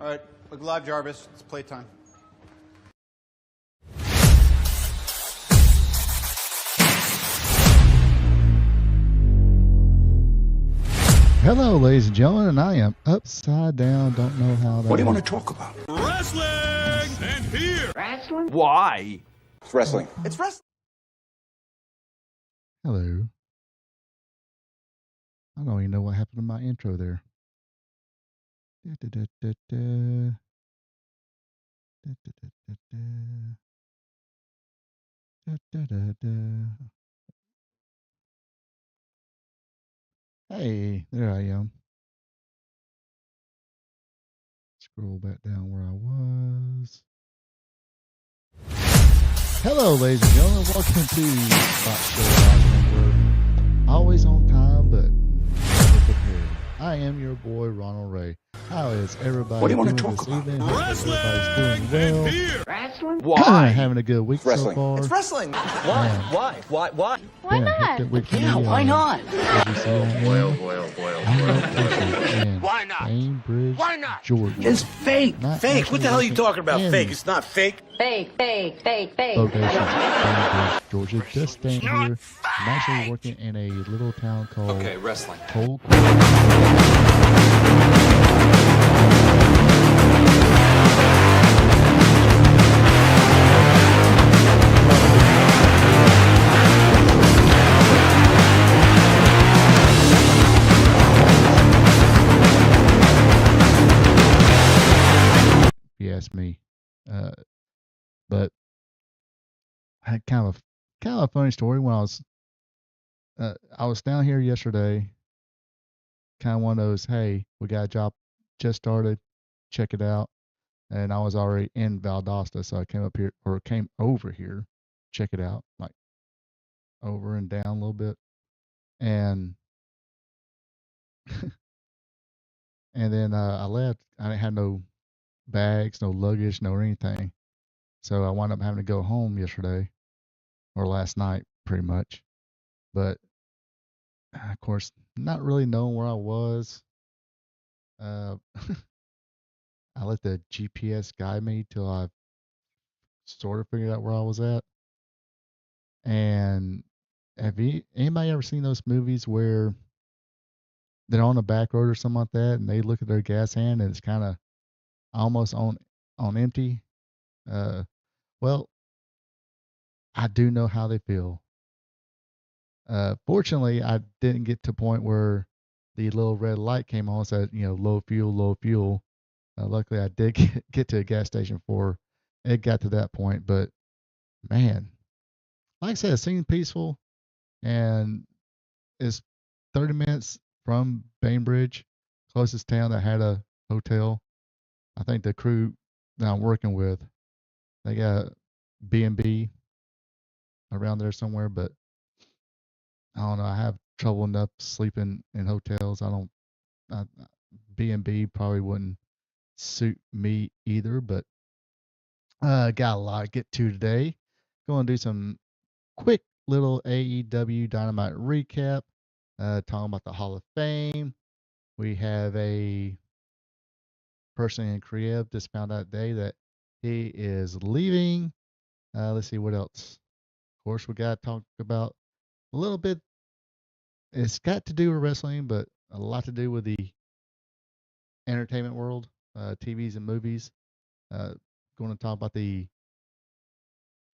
All right, look live, Jarvis. It's playtime. Hello, ladies and gentlemen, and I am upside down. Don't know how that. What do you want to talk about? Wrestling! And here! Wrestling? Why? It's wrestling. It's wrestling. Hello. I don't even know what happened to my intro there. Hey, there I am. Scroll back down where I was. Hello, ladies and gentlemen. Welcome to Spot Show. We're always on time, but never prepared. I am your boy, Ronald Ray. How is everybody What do you want to doing talk this about? evening? Wrestling! Everybody's doing And well. here! Wrestling? Why? Having a good week so Wrestling. far. It's wrestling. Why? Man. Why? Why Been a not? hectic week for Yeah, me, why not? as you see on here. I'm located in Why not? Bainbridge, Why not? Georgia. It's fake. Not Fake? actually What the hell are you working talking about? in Fake? It's not fake. Fake. Location, Bainbridge, Georgia. Just staying here. I'm actually working in a little town called wrestling. Cold. If you ask me, but I had kind of a funny story when I was down here yesterday. Kind of one of those, hey, we got a job just started, check it out. And I was already in Valdosta, so I came over here, check it out, like over and down a little bit. And and then I left. I didn't have no bags, no luggage, no anything. So I wound up having to go home yesterday or last night, pretty much. But of course, not really knowing where I was. Uh, I let the GPS guide me till I sort of figured out where I was at. And anybody ever seen those movies where they're on a back road or something like that, and they look at their gas hand and it's kind of almost on empty? Well, I do know how they feel. Fortunately, I didn't get to a point where the little red light came on, said, low fuel, low fuel. Luckily, I did get to a gas station before it got to that point. But man, like I said, it seemed peaceful, and it's 30 minutes from Bainbridge, closest town that had a hotel. I think the crew that I'm working with, they got B&B around there somewhere, but I don't know. I have trouble enough sleeping in hotels. B&B probably wouldn't suit me either, but got a lot to get to today. Going to do some quick little AEW Dynamite recap, talking about the Hall of Fame. We have a person in Korea just found out today that he is leaving. Let's see what else. Of course, we got to talk about a little bit. It's got to do with wrestling, but a lot to do with the entertainment world, TVs and movies. Going to talk about the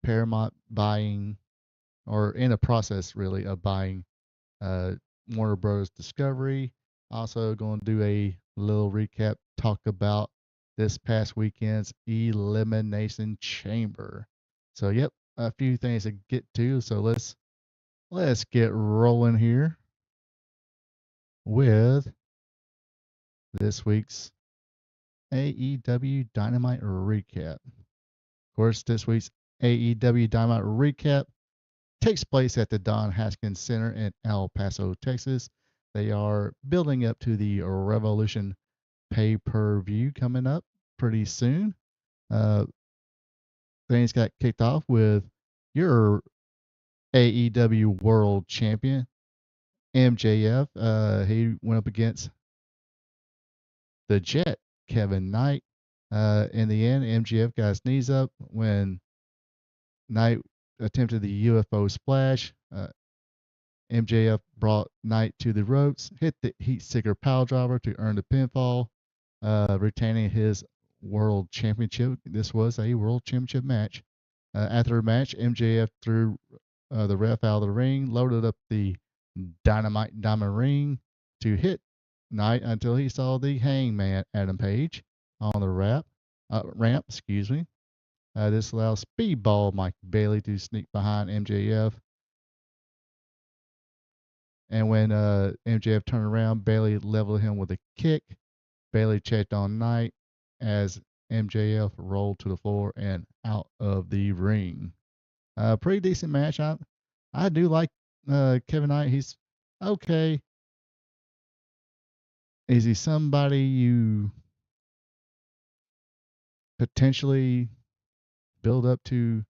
Paramount buying, or in a process really of buying, Warner Bros. Discovery. Also going to do a little recap, talk about this past weekend's Elimination Chamber. So yep, a few things to get to. So let's get rolling here with this week's AEW Dynamite recap. Of course, this week's AEW Dynamite recap takes place at the Don Haskins Center in El Paso, Texas. They are building up to the Revolution pay-per-view coming up pretty soon. Things got kicked off with your AEW World Champion, MJF. He went up against the Jet, Kevin Knight. In the end, MJF got his knees up when Knight attempted the UFO splash. MJF brought Knight to the ropes, hit the heat seeker pile driver to earn the pinfall, retaining his world championship. This was a world championship match. After the match, MJF threw the ref out of the ring, loaded up the dynamite diamond ring to hit Knight until he saw the Hangman Adam Page on the ramp. Excuse me. This allows Speedball Mike Bailey to sneak behind MJF. And when MJF turned around, Bailey leveled him with a kick. Bailey checked on Knight as MJF rolled to the floor and out of the ring. Pretty decent match. I do like Kevin Knight. He's okay. Is he somebody you potentially build up to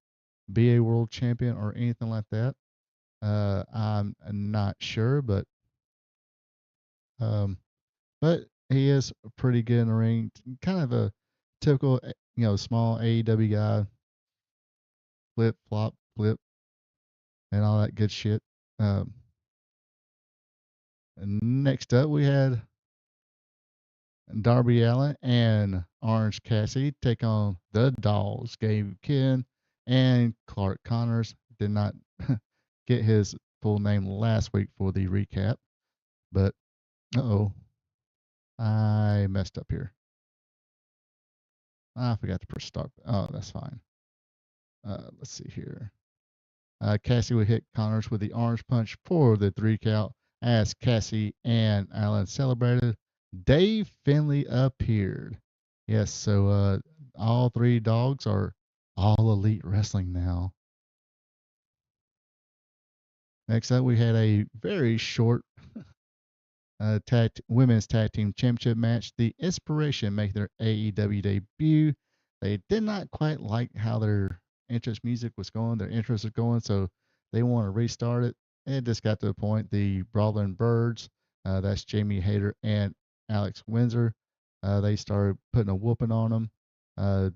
be a world champion or anything like that? I'm not sure, but he is pretty good in the ring. Kind of a typical, small AEW guy. Flip, flop, flip, and all that good shit. And next up, we had Darby Allin and Orange Cassidy take on the Dolls. Gabe Kidd and Clark Connors did not get his full name last week for the recap, but I messed up here. I forgot to press start. Oh, that's fine. Let's see here. Cassie would hit Connors with the orange punch for the 3 count as Cassie and Allen celebrated. Dave Finlay appeared. Yes, so all 3 dogs are all elite wrestling now. Next up, we had a very short women's tag team championship match. The Inspiration make their AEW debut. They did not quite like how their entrance music was going, their interest was going, so they want to restart it. It just got to the point. The Brawling Birds, that's Jamie Hayter and Alex Windsor, they started putting a whooping on them.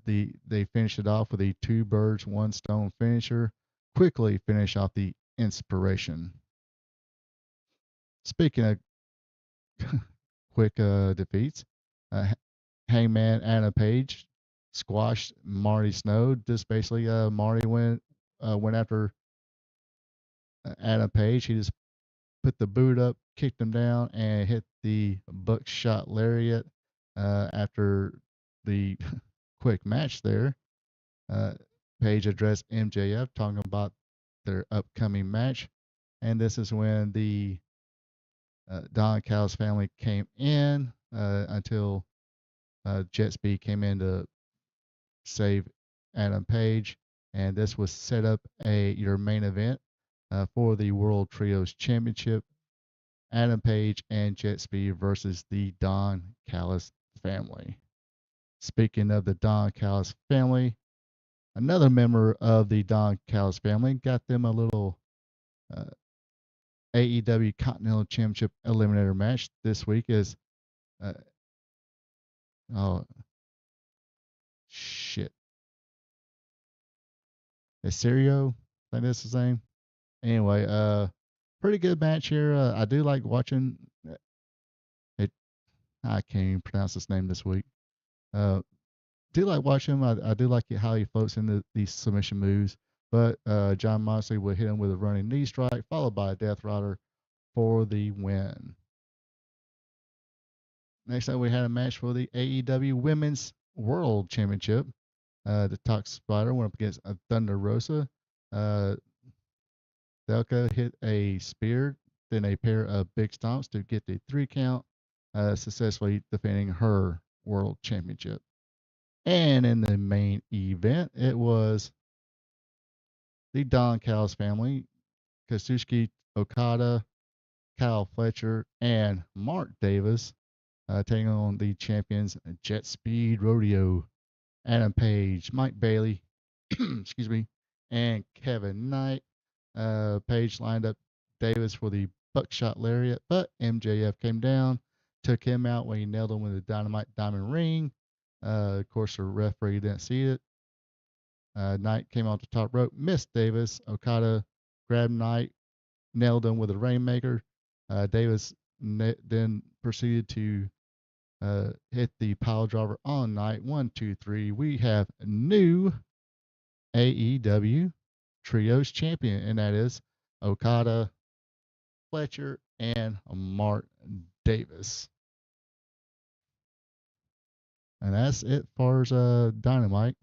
They finished it off with a 2 birds, 1 stone finisher. Quickly finish off the Inspiration. Speaking of quick defeats, Hangman Adam Page squashed Marty Snow. Just basically, Marty went after Adam Page. He just put the boot up, kicked him down, and hit the buckshot lariat. After the quick match there, Page addressed MJF, talking about their upcoming match, and this is when the Don Callis family came in until Jet Speed came in to save Adam Page, and this was set up your main event for the World Trios Championship. Adam Page and Jet Speed versus the Don Callis family. Speaking of the Don Callis family, another member of the Don Callis family got them a little AEW Continental Championship Eliminator match this week. Is oh shit, is Serio? I think that's his name. Anyway, pretty good match here. I do like watching it. I can't even pronounce his name this week. Do like watching him. I do like how he floats into these submission moves. But John Moxley would hit him with a running knee strike, followed by a Death Rider for the win. Next up, we had a match for the AEW Women's World Championship. The Tox Spider went up against Thunder Rosa. Delka hit a spear, then a pair of big stomps to get the 3 count, successfully defending her World Championship. And in the main event, it was the Don Callis family, Kazuchika Okada, Kyle Fletcher, and Mark Davis, taking on the champions Jet Speed Rodeo, Adam Page, Mike Bailey, excuse me, and Kevin Knight. Page lined up Davis for the buckshot lariat, but MJF came down, took him out when he nailed him with a dynamite diamond ring. Of course, the referee didn't see it. Knight came off the top rope, missed Davis. Okada grabbed Knight, nailed him with a Rainmaker. Davis then proceeded to hit the pile driver on Knight. 1, 2, 3. We have new AEW Trios champion, and that is Okada, Fletcher, and Mark Davis. And that's it far as Dynamite.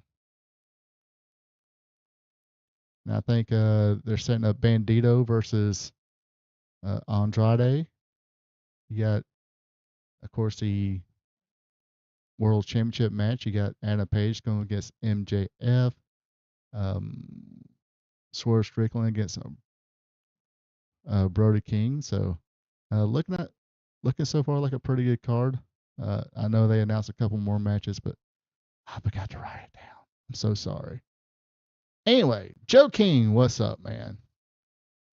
And I think they're setting up Bandito versus Andrade. You got, of course, the World Championship match. You got Anna Page going against MJF. Swerve Strickland against Brody King. So looking so far like a pretty good card. I know they announced a couple more matches, but I forgot to write it down. I'm so sorry. Anyway, Joe King, what's up, man?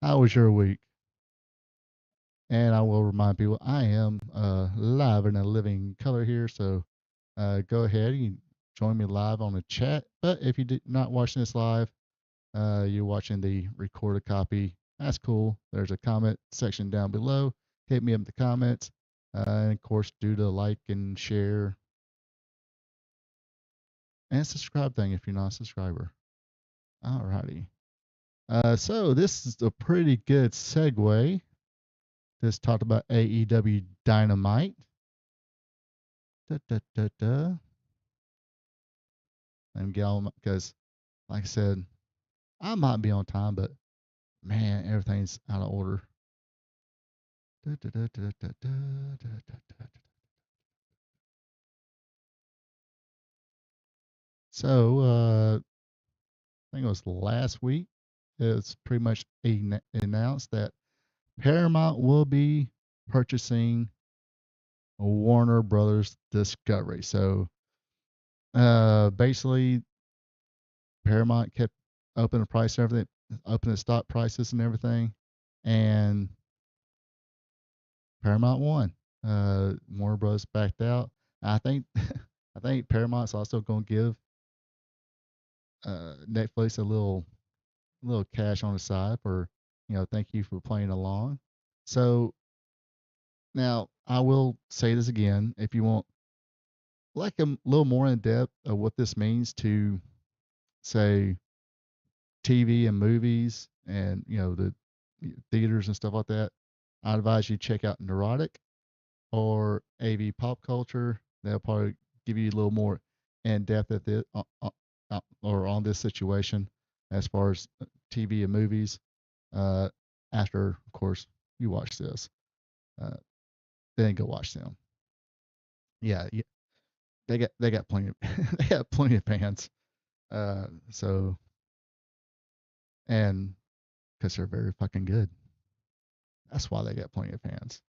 How was your week? And I will remind people I am live in a living color here, so go ahead. You can join me live on the chat. But if you're not watching this live, you're watching the recorded copy. That's cool. There's a comment section down below. Hit me up in the comments. And of course, do the like and share and subscribe thing if you're not a subscriber. Alrighty. So this is a pretty good segue. Just talked about AEW Dynamite. Let me get on because, like I said, I might be on time, but man, everything's out of order. So, I think it was last week. It's pretty much announced that Paramount will be purchasing Warner Brothers Discovery. So, basically, Paramount kept upping the price and everything, upping the stock prices and everything, and Paramount won. Warner Bros. Backed out. I think I think Paramount's also going to give Netflix a little cash on the side for, thank you for playing along. So now I will say this again. If you want like a little more in depth of what this means to, say, TV and movies and the theaters and stuff like that, I advise you check out Neurotic or AV Pop Culture. They'll probably give you a little more in depth at this or on this situation as far as TV and movies. After, of course, you watch this, then go watch them. Yeah, they got plenty of they got plenty of fans. So and because they're very fucking good, that's why they got plenty of fans.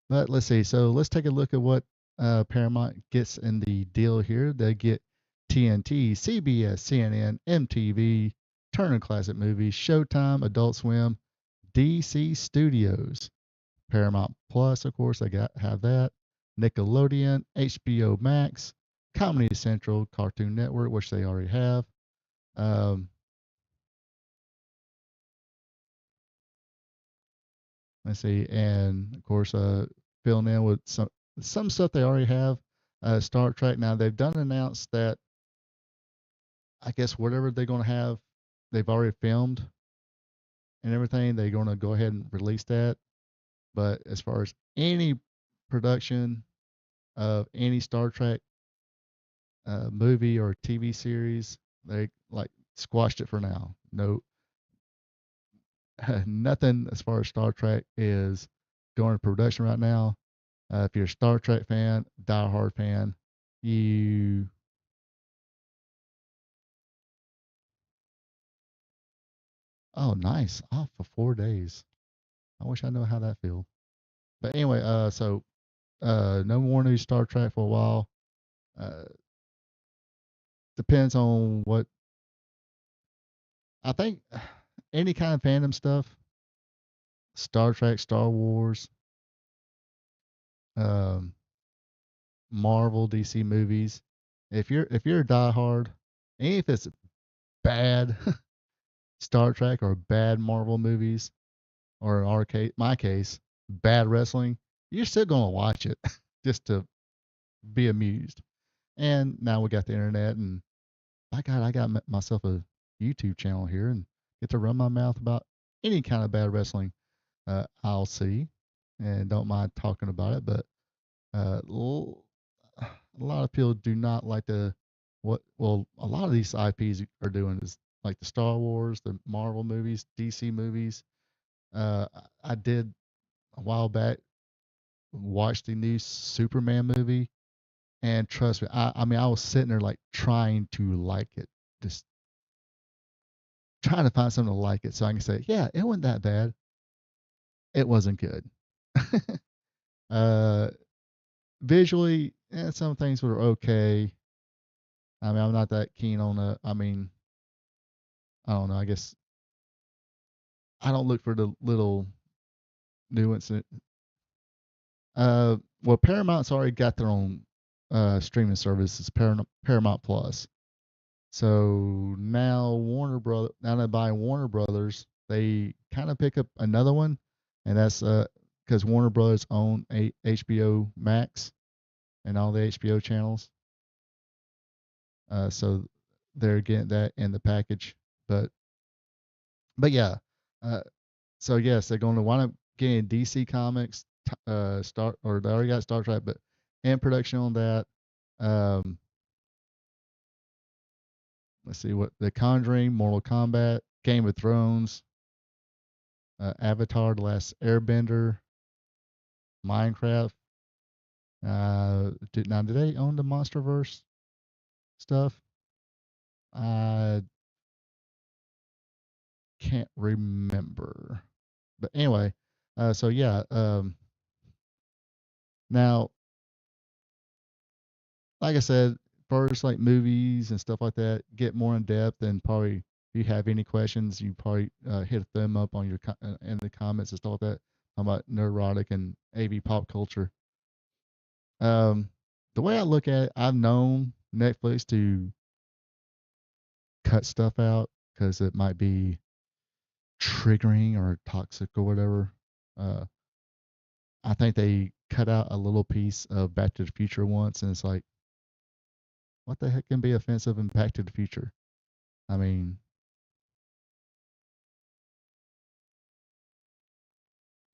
But let's see. So let's take a look at what Paramount gets in the deal here. They get TNT, CBS, CNN, MTV, Turner Classic Movies, Showtime, Adult Swim, DC Studios, Paramount Plus, of course, they have that. Nickelodeon, HBO Max, Comedy Central, Cartoon Network, which they already have. Let's see, and of course, filling in with some stuff they already have. Star Trek. Now they've announced that I guess whatever they're going to have, they've already filmed and everything. They're going to go ahead and release that. But as far as any production of any Star Trek movie or TV series, they like squashed it for now. No, nothing as far as Star Trek is going to production right now. If you're a Star Trek fan, diehard fan, you oh nice off for 4 days. I wish I knew how that feels. But anyway, so no more new Star Trek for a while. Depends on what I think. Any kind of fandom stuff, Star Trek, Star Wars, Marvel, DC movies, if you're a diehard, and if it's bad Star Trek or bad Marvel movies, or in our case, my case, bad wrestling, you're still gonna watch it just to be amused. And now we got the internet, and by God, I got myself a YouTube channel here and get to run my mouth about any kind of bad wrestling I'll see, and don't mind talking about it. But a lot of people do not like the what. Well, a lot of these IPs are doing is like the Star Wars, the Marvel movies, DC movies. I did a while back watch the new Superman movie, and trust me, I mean I was sitting there like trying to like it, just trying to find something to like it so I can say, yeah, it wasn't that bad. It wasn't good. uh, Visually, some things were okay. I mean, I'm not that keen on the. I mean, I don't know. I guess I don't look for the little nuance. Well, Paramount's already got their own streaming services, Paramount Plus. So now now they're buying Warner Brothers, they kind of pick up another one, and that's because Warner Brothers own HBO Max and all the HBO channels. So they're getting that in the package. But yeah, uh, so yes, they're going to wind up getting DC Comics, start or they already got Star Trek, but in production on that. Um, let's see what The Conjuring, Mortal Kombat, Game of Thrones, Avatar: The Last Airbender, Minecraft. Do they own the MonsterVerse stuff? I can't remember, but anyway, so yeah. Now, like I said, first like movies and stuff like that, get more in depth, and probably if you have any questions, you probably hit a thumb up on your in the comments and stuff like that. Talking about neurotic and AV pop culture. The way I look at it, I've known Netflix to cut stuff out because it might be triggering or toxic or whatever. Uh, I think they cut out a little piece of Back to the Future once, and it's like, what the heck can be offensive in Back to the Future? I mean,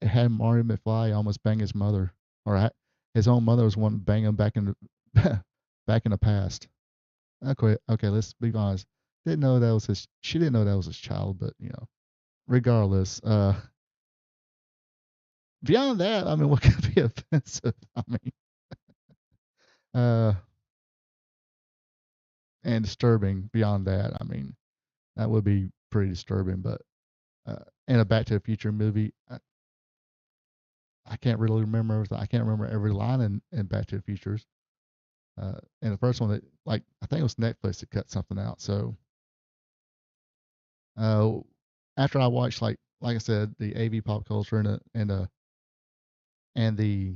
it had Marty McFly almost bang his mother, or his own mother was one to bang him back in the back in the past. Okay, let's be honest. Didn't know that was his. She didn't know that was his child, but regardless. Beyond that, I mean, what could be offensive? I mean, uh, and disturbing. Beyond that, I mean, that would be pretty disturbing. But in a Back to the Future movie, I can't really remember everything. I can't remember every line in Back to the Futures. And the first one that, like, I think it was Netflix that cut something out. So uh, after I watched, like I said, the AV pop culture and the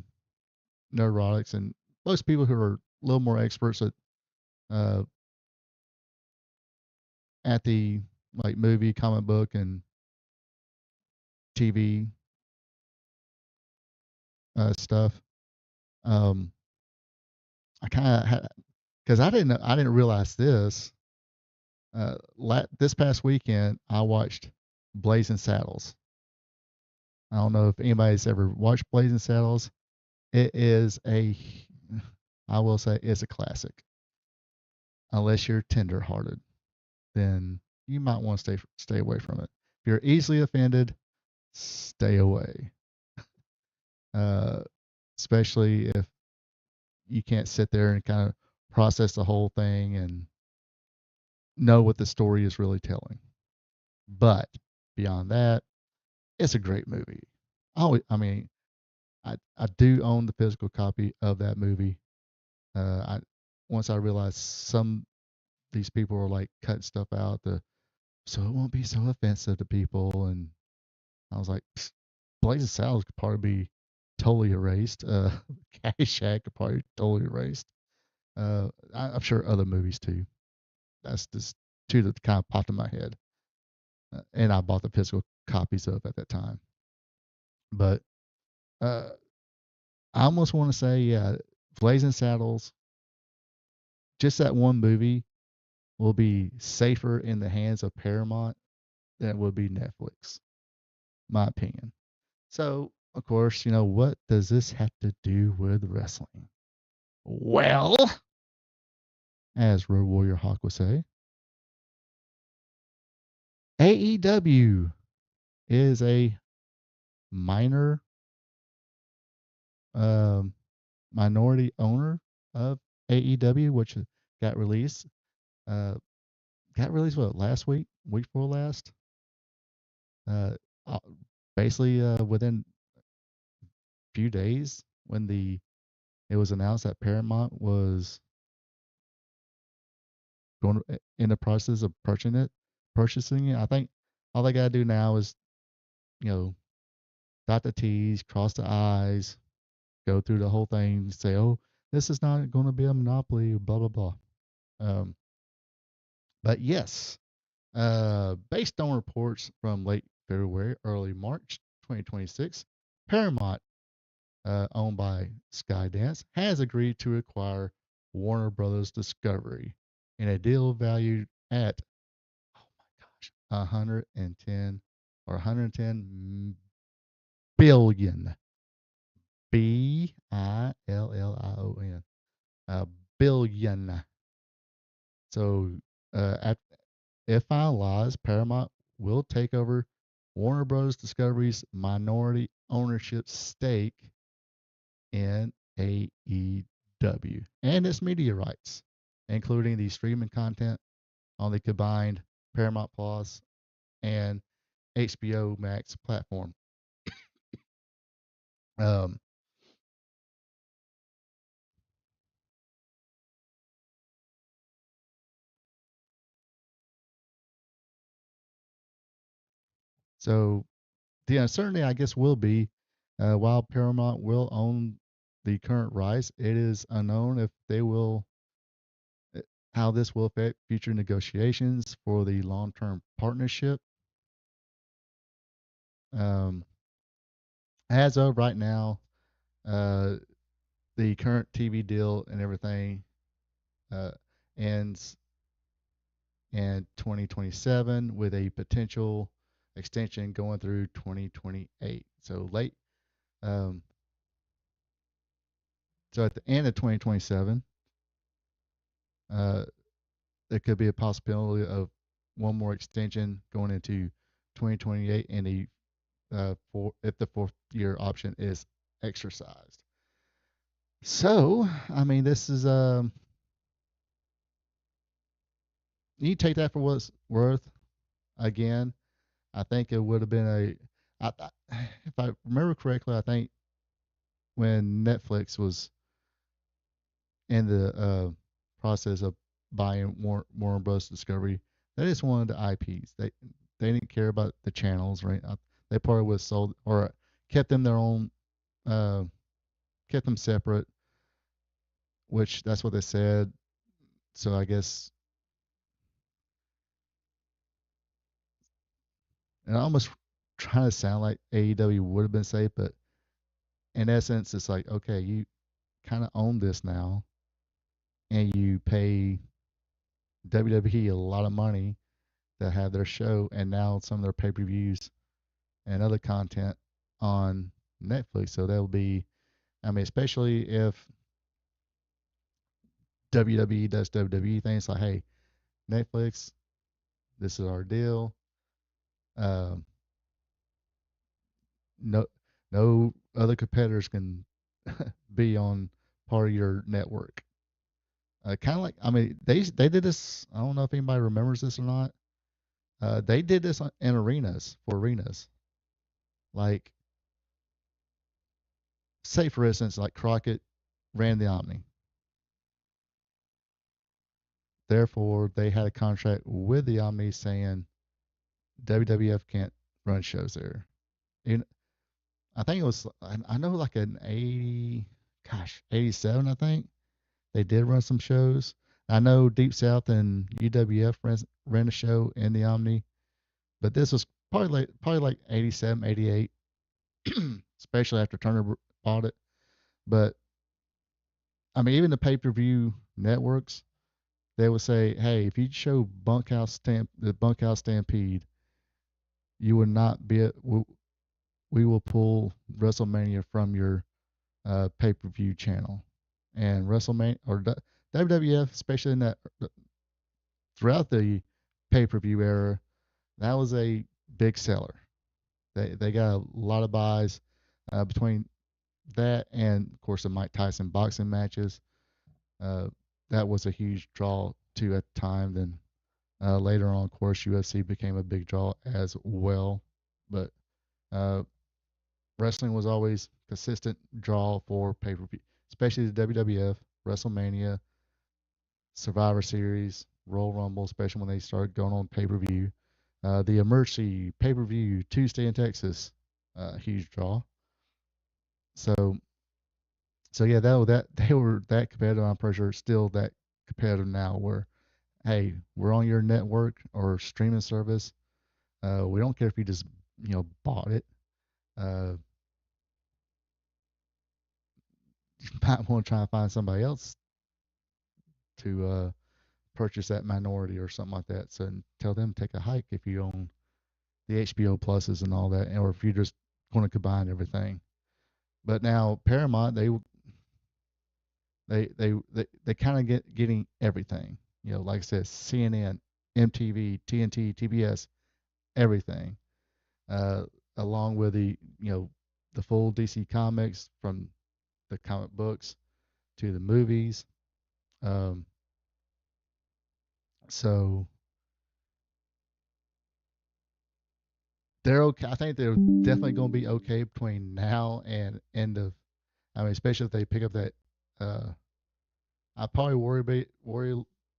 neurotics, and most people who are a little more experts uh, at the like movie, comic book, and TV stuff. Um, I kind of had because I didn't realize this. This past weekend, I watched Blazing Saddles. I don't know if anybody's ever watched Blazing Saddles. It is I will say, it's a classic. Unless you're tender-hearted, then you might want to stay away from it. If you're easily offended, stay away. Uh, Especially if you can't sit there and kind of process the whole thing and know what the story is really telling. But beyond that, it's a great movie. I mean, I do own the physical copy of that movie. I Once I realized some these people were like cutting stuff out, so it won't be so offensive to people, and I was like, Blazing Saddles could probably be totally erased. Caddyshack probably totally erased. I'm sure other movies too. That's just two that kind of popped in my head, and I bought the physical copies of at that time. But uh, I almost want to say, yeah, Blazing Saddles. Just that one movie will be safer in the hands of Paramount than it would be Netflix. My opinion. So, of course, what does this have to do with wrestling? Well, as Road Warrior Hawk would say, AEW is a minor um, minority owner of AEW, which got released. Uh, got released what, last week before last? Uh, uh, Basically within a few days when it was announced that Paramount was going in the process of purchasing it. I think all they gotta do now is, dot the T's, cross the I's, go through the whole thing, say, oh, this is not going to be a monopoly, blah blah blah. Um, but yes, based on reports from late February, early March 2026, Paramount, owned by Skydance, has agreed to acquire Warner Brothers Discovery in a deal valued at, oh my gosh, 110 or 110 billion. Billion. Billion. So, if finalized, Paramount will take over Warner Bros. Discovery's minority ownership stake in AEW and its media rights, including the streaming content on the combined Paramount Plus and HBO Max platform. Um, so the uncertainty, I guess, will be while Paramount will own the current rights, it is unknown if they will uh, how this will affect future negotiations for the long-term partnership. Um, as of right now, uh, the current TV deal and everything uh, ends in 2027 with a potential extension going through 2028. So late. Um, so at the end of 2027, uh, there could be a possibility of one more extension going into 2028, and if the fourth year option is exercised. So, I mean, this is you take that for what it's worth. Again, I think it would have been if I remember correctly, I think when Netflix was in the process of buying Warner Bros. Discovery, they just wanted the IPs. They didn't care about the channels, right? They probably would have sold or kept them their own, uh, kept them separate, which that's what they said. So I guess, and I almost trying to sound like AEW would have been safe, but in essence, it's like, okay, you kind of own this now, and you pay WWE a lot of money to have their show, and now some of their pay-per-views and other content on Netflix. So that'll be, I mean, especially if WWE does WWE things like, hey, Netflix, this is our deal. Um, no, no other competitors can be on part of your network. Kind of like, I mean, they did this. I don't know if anybody remembers this or not. They did this in arenas for arenas. Like, say for instance, like Crockett ran the Omni. Therefore, they had a contract with the Omni saying WWF can't run shows there. You I think it was, I know like an 87, I think. They did run some shows. I know Deep South and UWF ran a show in the Omni, but this was probably like 87, 88, especially after Turner bought it. But I mean, even the pay-per-view networks, they would say, "Hey, if you show the Bunkhouse Stampede, you would not be. We will pull WrestleMania from your pay-per-view channel." And WrestleMania or WWF, especially in that throughout the pay-per-view era, that was a big seller. They got a lot of buys between that and of course the Mike Tyson boxing matches. Uh, that was a huge draw too at the time. Then later on, of course, UFC became a big draw as well. But uh, wrestling was always consistent draw for pay per view, especially the WWF, WrestleMania, Survivor Series, Royal Rumble, especially when they started going on pay per view. The Emergency pay per view Tuesday in Texas, huge draw. So yeah, that they were that competitive. I'm pretty sure still that competitive now. Where hey, we're on your network or streaming service. We don't care if you just bought it. Uh, you might want to try and find somebody else to purchase that minority or something like that. So and tell them to take a hike if you own the HBO pluses and all that, or if you just want to combine everything. But now Paramount, they kind of getting everything. Like I said, CNN, MTV, TNT, TBS, everything, uh, along with the full DC comics from the comic books to the movies. Um, so they're okay. I think they're definitely going to be okay between now and end of. I mean, especially if they pick up that. I probably worry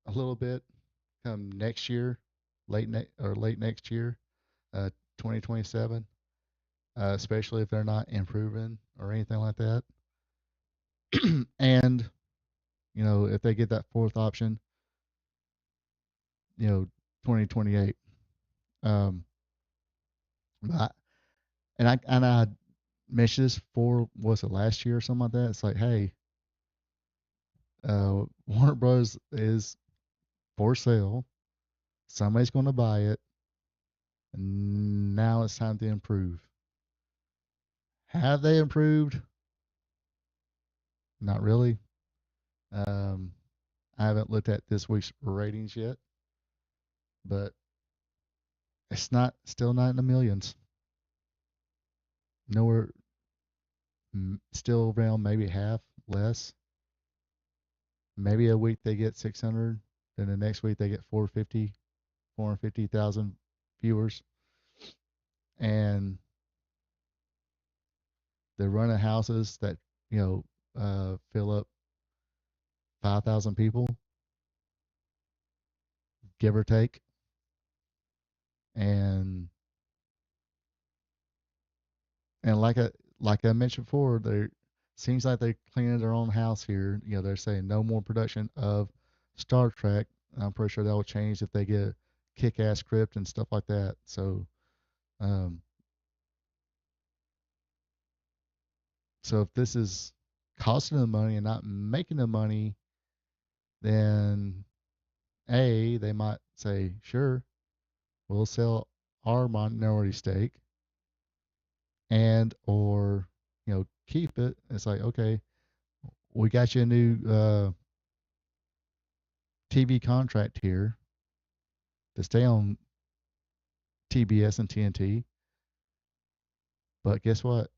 a little bit come next year, late next year, 2027. Especially if they're not improving or anything like that. And if they get that fourth option, 2028. Um, but I mentioned this for was it last year or something like that. It's like, hey, Warner Bros. Is for sale. Somebody's going to buy it. And now it's time to improve. Have they improved? Not really. Um, I haven't looked at this week's ratings yet, but it's still not in the millions. Nowhere, still around maybe half less. Maybe a week they get 600, then the next week they get 450,000 viewers, and they're running houses that fill up 5,000 people, give or take, and like I mentioned before, they seems like they're cleaning their own house here. They're saying no more production of Star Trek. I'm pretty sure that will change if they get a kick-ass script and stuff like that. Um, so if this is costing them money and not making them money, then they might say, sure, we'll sell our minority stake and or keep it. It's like, okay, we got you a new TV contract here to stay on TBS and TNT, but guess what?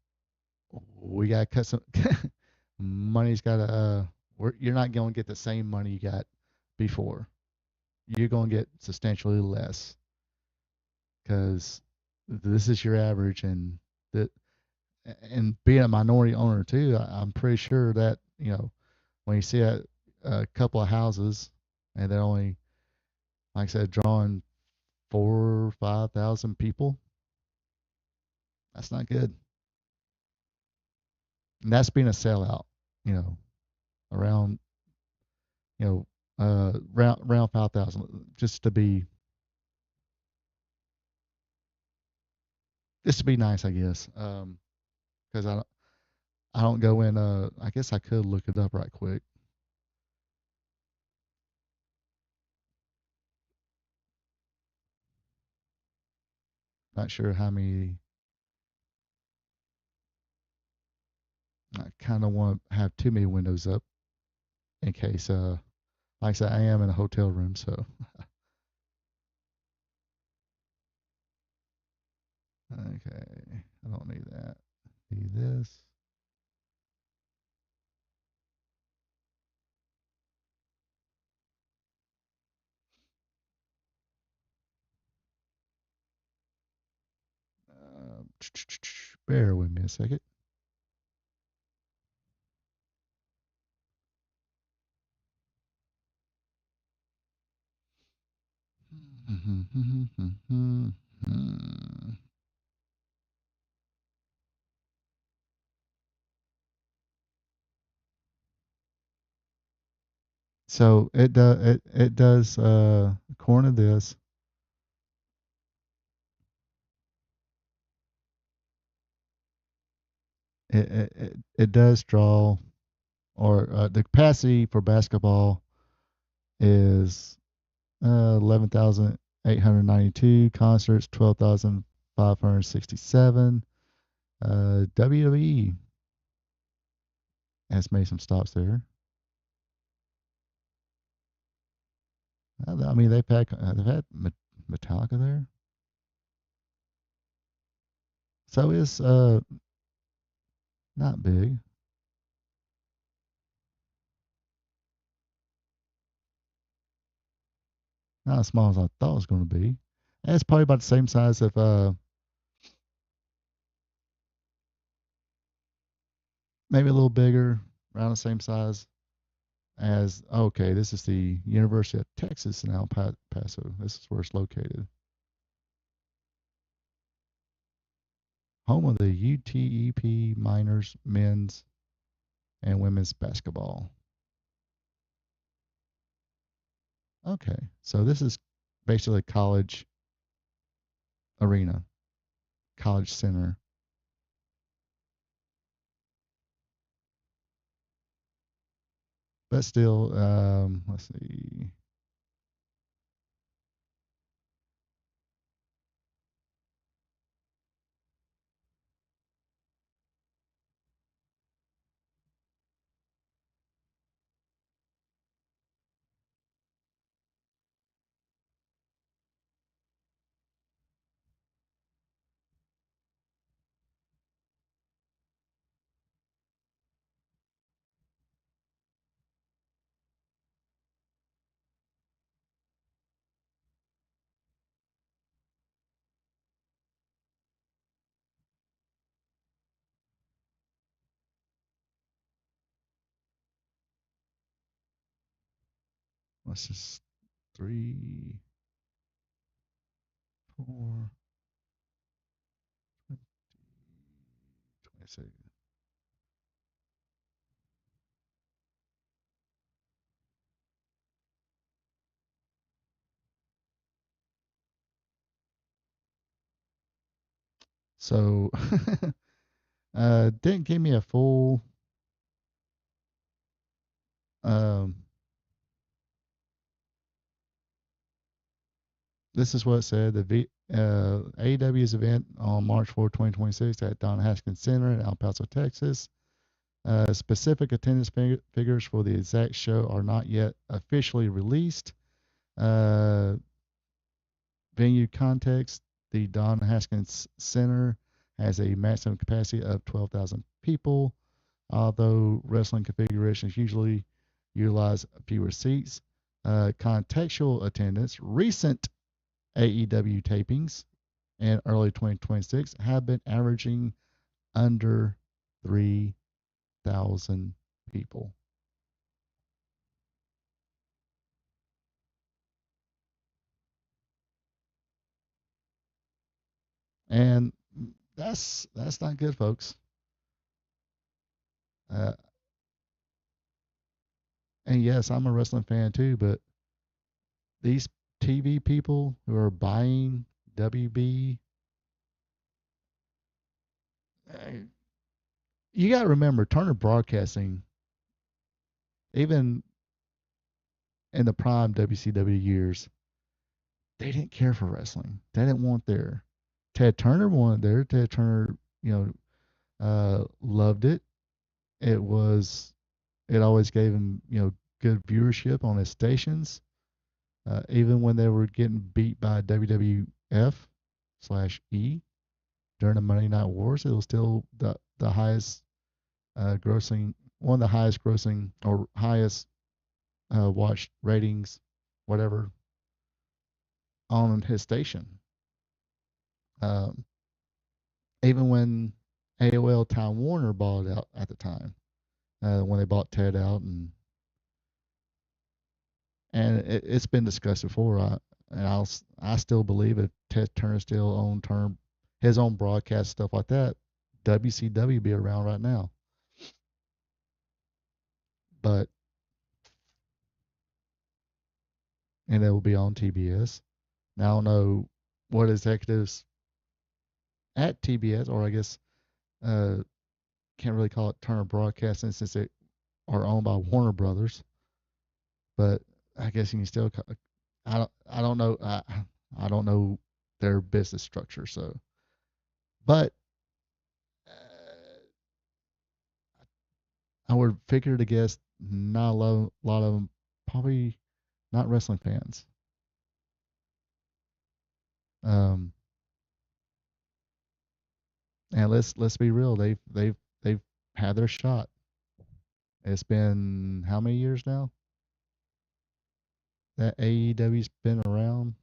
We got to cut some money's got to you're not going to get the same money you got before. You're going to get substantially less because this is your average, that and being a minority owner too, I'm pretty sure that when you see a couple of houses and they're only, like I said, drawing 4 or 5,000 people, that's not good. And that's been a sellout, you know, around, round 5,000, just to be nice, I guess. Because I don't go in. I guess I could look it up right quick. Not sure how many. I kind of want to have too many windows up in case. Like I said, I am in a hotel room, so okay. I don't need that. Need this. Bear with me a second. So it does according to this, it does draw, or the capacity for basketball is 11,892, concerts 12,567. WWE has made some stops there. I mean, they've had Metallica there, so it's not big, not as small as I thought it was going to be. And it's probably about the same size of maybe a little bigger, around the same size as, okay, this is the University of Texas in El Paso. This is where it's located. Home of the UTEP Miners men's and women's basketball. Okay, so this is basically a college arena, college center. But still, let's see. Let's just 3, 4, 26. So, didn't give me a full. Um, this is what it said. AEW's event on March 4, 2026 at Don Haskins Center in El Paso, Texas. Specific attendance figures for the exact show are not yet officially released. Uh, Venue context: the Don Haskins Center has a maximum capacity of 12,000 people, although wrestling configurations usually utilize fewer seats. Contextual attendance: recent AEW tapings in early 2026 have been averaging under 3,000 people. And that's not good, folks. Uh, and yes, I'm a wrestling fan too, but these TV people who are buying WB, uh, you got to remember Turner Broadcasting, even in the prime WCW years, they didn't care for wrestling. They didn't want there. Ted Turner wanted there. Ted Turner, loved it. It was, it always gave him, good viewership on his stations. Even when they were getting beat by WWF/E during the Monday Night Wars, it was still the highest grossing, one of the highest grossing or highest watched ratings, whatever, on his station. Um, Even when AOL Time Warner bought it out at the time, when they bought Ted out, and it's been discussed before. I still believe if Ted Turner still owned his own broadcast stuff like that, WCW be around right now. But and it will be on TBS. Now I don't know what executives at TBS, or I guess uh, can't really call it Turner Broadcasting since they are owned by Warner Brothers. But I guess you can still. I don't know. I don't know their business structure. So, but I would figure to guess not a lot of them probably not wrestling fans. Um, and let's be real. They've had their shot. It's been how many years now that AEW's been around?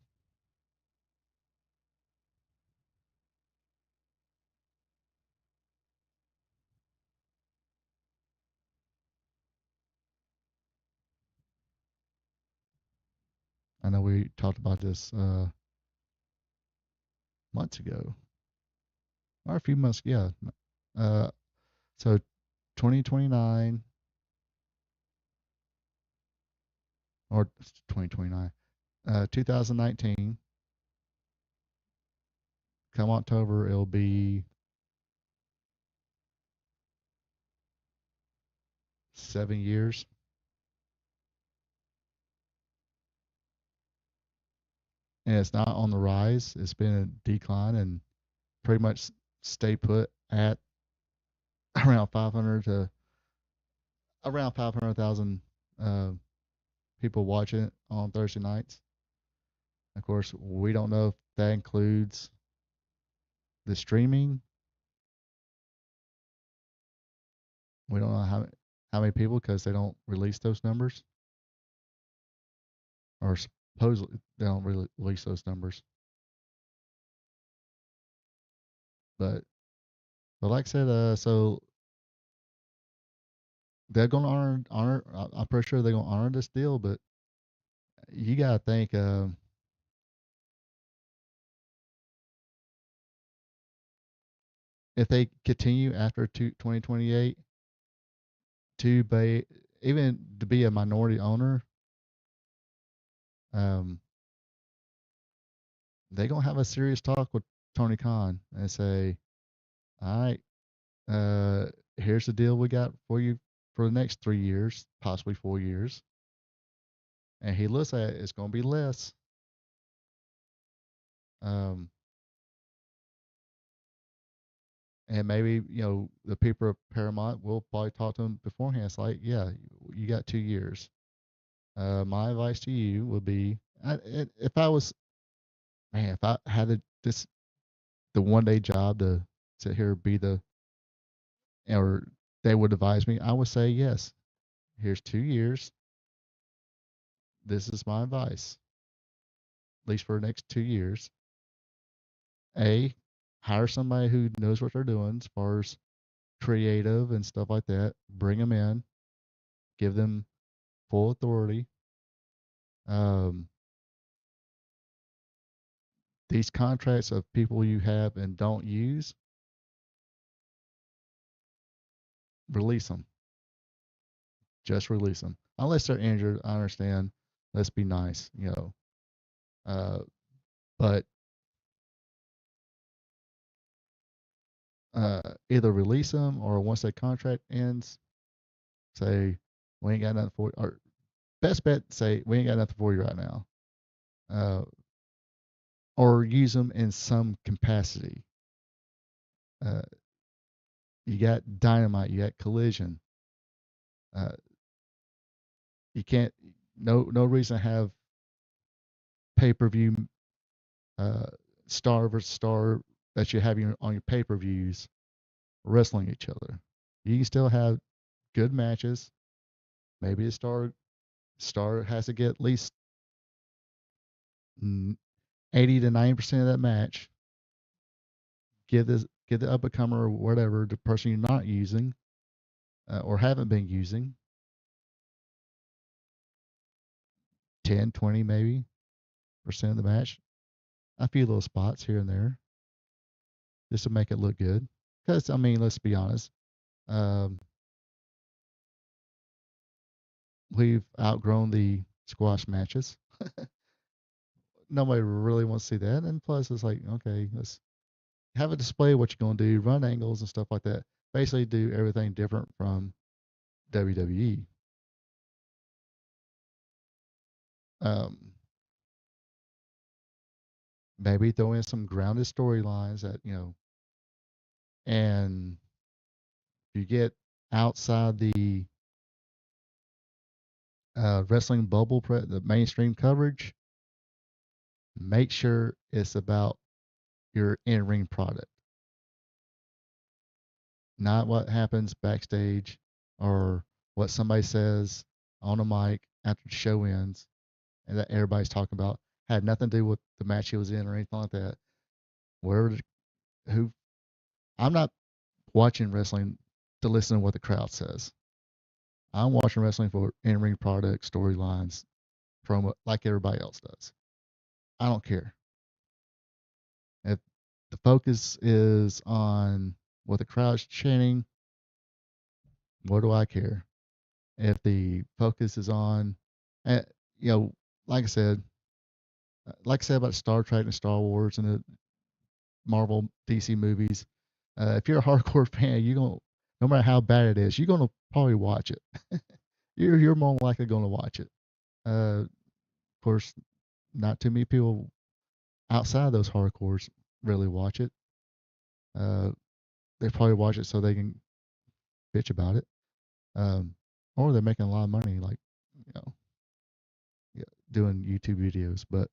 I know we talked about this months ago, or a few months. Yeah. Uh, so 2029 or 2029, 2019. Come October, it'll be 7 years. And it's not on the rise. It's been a decline and pretty much stay put at around 500 to around 500,000 uh, people watching it on Thursday nights. Of course, we don't know if that includes the streaming. We don't know how many people because they don't release those numbers, or supposedly they don't really release those numbers. But like I said, so they're gonna honor. I'm pretty sure they're gonna honor this deal, but you gotta think if they continue after 2028 to be even to be a minority owner, um, they're gonna have a serious talk with Tony Khan and say, "All right, uh, here's the deal we got for you for the next 3 years, possibly 4 years." And he looks at it, it's gonna be less. Um, and maybe the people of Paramount will probably talk to him beforehand. It's like, yeah, you got 2 years. My advice to you would be, if I was, man, if I had the 1 day job to sit here be or they would advise me, I would say yes. Here's 2 years. This is my advice, at least for the next 2 years. A, hire somebody who knows what they're doing as far as creative and stuff like that. Bring them in, give them full authority. Um, these contracts of people you have and don't use, release them. Just release them unless they're injured. I understand. Let's be nice, but either release them or once that contract ends, say we ain't got nothing for you. Or best bet, say we ain't got nothing for you right now, uh, or use them in some capacity. Uh, you got Dynamite, you got Collision. Uh, you can't. No reason to have pay-per-view uh, star versus star that you're having on your pay-per-views wrestling each other. You can still have good matches. Maybe a star has to get at least 80 to 90% of that match. Give the up and comer or whatever, the person you're not using or haven't been using, 10, 20 maybe percent of the match. A few little spots here and there just to make it look good. Because I mean, let's be honest, um, we've outgrown the squash matches. Nobody really wants to see that. And plus, it's like, okay, let's have a display of what you're going to do, run angles and stuff like that. Basically, do everything different from WWE. Um, maybe throw in some grounded storylines that, and you get outside the wrestling bubble, the mainstream coverage, make sure it's about your in-ring product, not what happens backstage or what somebody says on a mic after the show ends and that everybody's talking about. Had nothing to do with the match he was in or anything like that. Where, who, I'm not watching wrestling to listen to what the crowd says. I'm watching wrestling for in-ring product, storylines, promo, like everybody else does. I don't care. If the focus is on what the crowd's chanting, what do I care? If the focus is on, uh, you know, like I said, about Star Trek and Star Wars and the Marvel DC movies, if you're a hardcore fan, you're gonna, no matter how bad it is, you're gonna probably watch it. You're more likely gonna watch it. Of course, not too many people outside those hardcores really watch it. Uh, they probably watch it so they can bitch about it, or they're making a lot of money, like you know, yeah, doing YouTube videos. But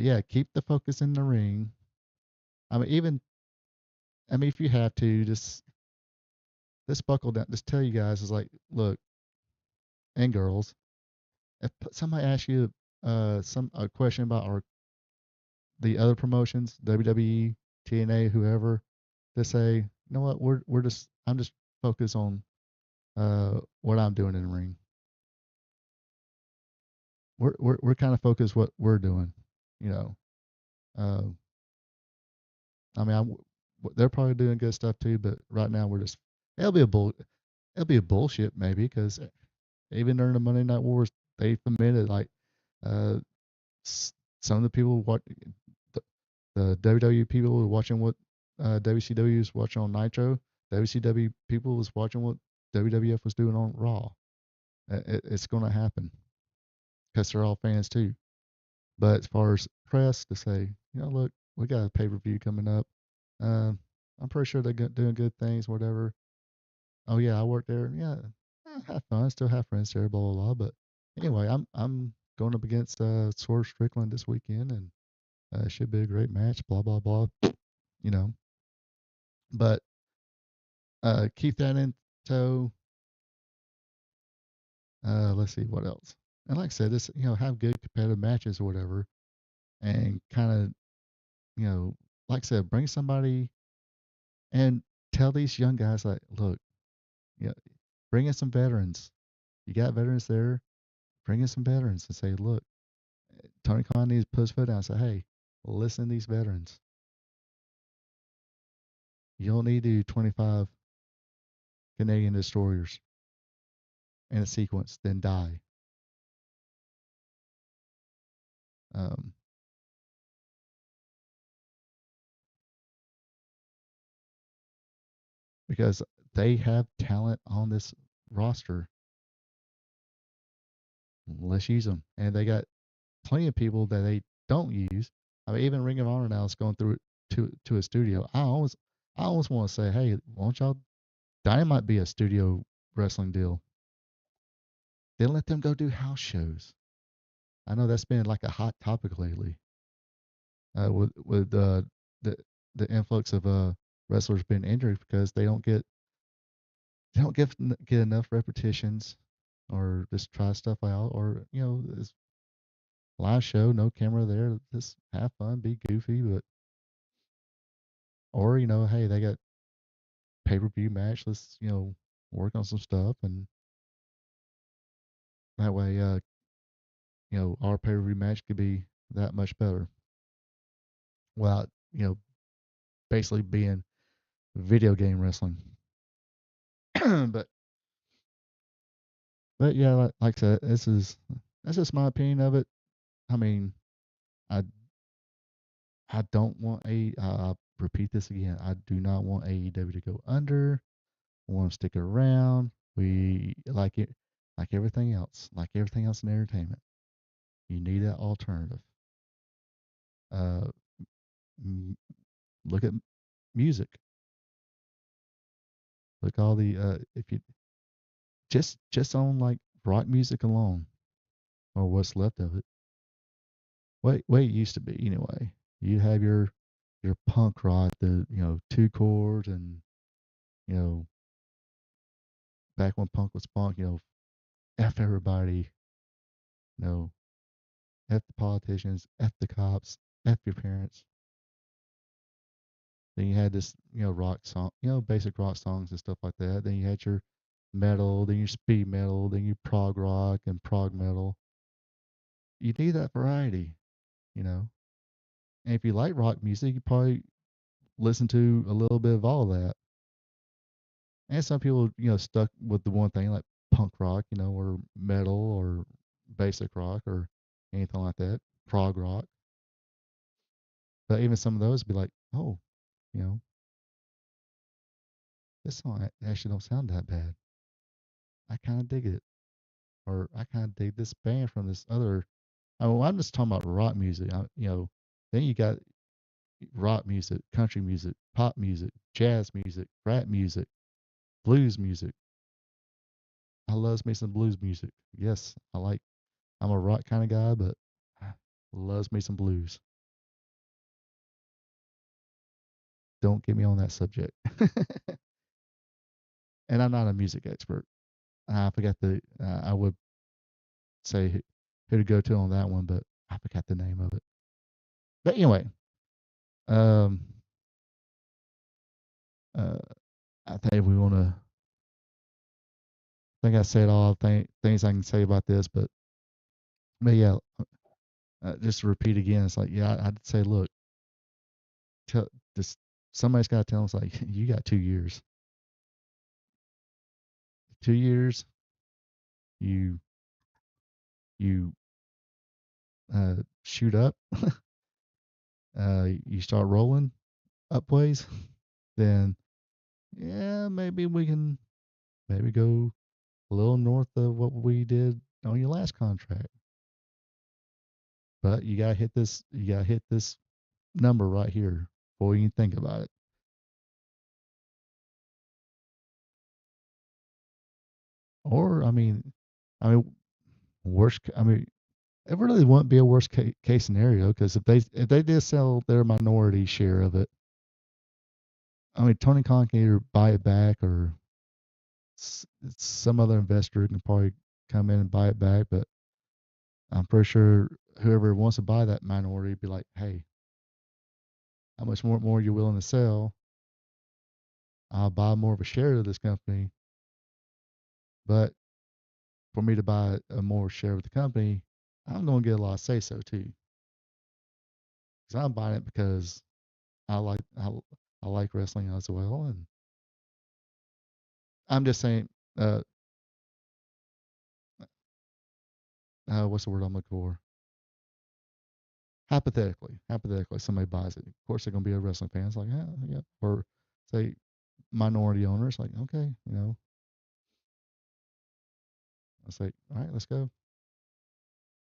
yeah, keep the focus in the ring. I mean, if you have to, just buckle down. Just tell you guys is like, look, and girls, if somebody asks you a question about the other promotions, WWE, TNA, whoever, to say, you know what, I'm just focused on what I'm doing in the ring. We're kind of focused what we're doing, you know. Uh, I mean, they're probably doing good stuff too, but right now we're just it'll be a bull it'll be a bullshit maybe because even during the Monday Night Wars they admitted like uh some of the people the WWE people were watching what WCW was watching on Nitro. WCW people was watching what WWF was doing on Raw. It's going to happen because they're all fans too. But as far as press to say, look, we got a pay per view coming up. I'm pretty sure they're doing good things, whatever. Oh yeah, I work there. Yeah, have fun. Still have friends there. Blah blah blah. But anyway, I'm going up against Swerve Strickland this weekend, and it should be a great match. Blah blah blah. You know, but keep that in tow. Let's see what else. And like I said, this have good competitive matches or whatever, and kind of like I said, bring somebody and tell these young guys like, look, yeah, bring in some veterans. You got veterans there. Bring in some veterans and say, look, Tony Khan needs to put his foot down and say, hey, listen to these veterans. You don't need to do 25 Canadian destroyers. in a sequence, then die. Um, because they have talent on this roster. Let's use them, and they got plenty of people that they don't use. I mean, even Ring of Honor now is going through to a studio. I always want to say, hey, won't y'all Dynamite be a studio wrestling deal? Then let them go do house shows. I know that's been like a hot topic lately, with the the influx of wrestlers being injured because they don't get enough repetitions, or just try stuff out, or it's live show, no camera there, just have fun, be goofy, but or hey, they got pay-per-view match, let's work on some stuff, and that way our pay-per-view match could be that much better without basically being video game wrestling. but but yeah, like I said, that's just my opinion of it. I mean, I I don't want I'll repeat this again. I do not want AEW to go under. I want to stick around. We like it, like everything else in entertainment. You need that alternative. Uh, m- Look at music. Look all the if you just on like rock music alone, or what's left of it. Way it used to be anyway. You have your punk rock, the two chords, and you know back when punk was punk, f everybody, know, f the politicians, f the cops, f your parents. Then you had this rock song, basic rock songs and stuff like that. Then you had your metal, then your speed metal, then your prog rock and prog metal. You need that variety, you know. And if you like rock music, you probably listen to a little bit of all of that. And some people, stuck with the one thing like punk rock, or metal or basic rock or anything like that, prog rock. But even some of those be like, oh, you know, this song actually don't sound that bad. I kind of dig it, or I kind of dig this band from this other. I'm just talking about rock music. Then you got rock music, country music, pop music, jazz music, rap music, blues music. I loves me some blues music. Yes, I'm a rock kind of guy, but I loves me some blues. Don't get me on that subject. And I'm not a music expert. I forgot I would say who to go to on that one, but I forgot the name of it. But anyway, um, uh, I think we want to. I think I said all things I can say about this, but yeah, just to repeat again, it's like yeah, I'd say look, tell this somebody's got to tell us like you got 2 years. 2 years, you you shoot up, you start rolling up ways, then yeah, maybe we can maybe go a little north of what we did on your last contract. But you gotta hit this number right here before you can think about it. Or I mean, it really wouldn't be a worst case scenario because if they did sell their minority share of it, I mean Tony Khan can either buy it back or some other investor can probably come in and buy it back. But I'm pretty sure whoever wants to buy that minority would be like, hey, how much more you're willing to sell? I'll buy more of a share of this company. But for me to buy a more share of the company, I'm going to get a lot of say so too. Because I'm buying it because I like I like wrestling as well, and I'm just saying, uh, what's the word I'm looking for? Hypothetically, somebody buys it. Of course, they're gonna be a wrestling fan. It's like, yeah. Or say minority owners, like, okay, I say, all right, let's go.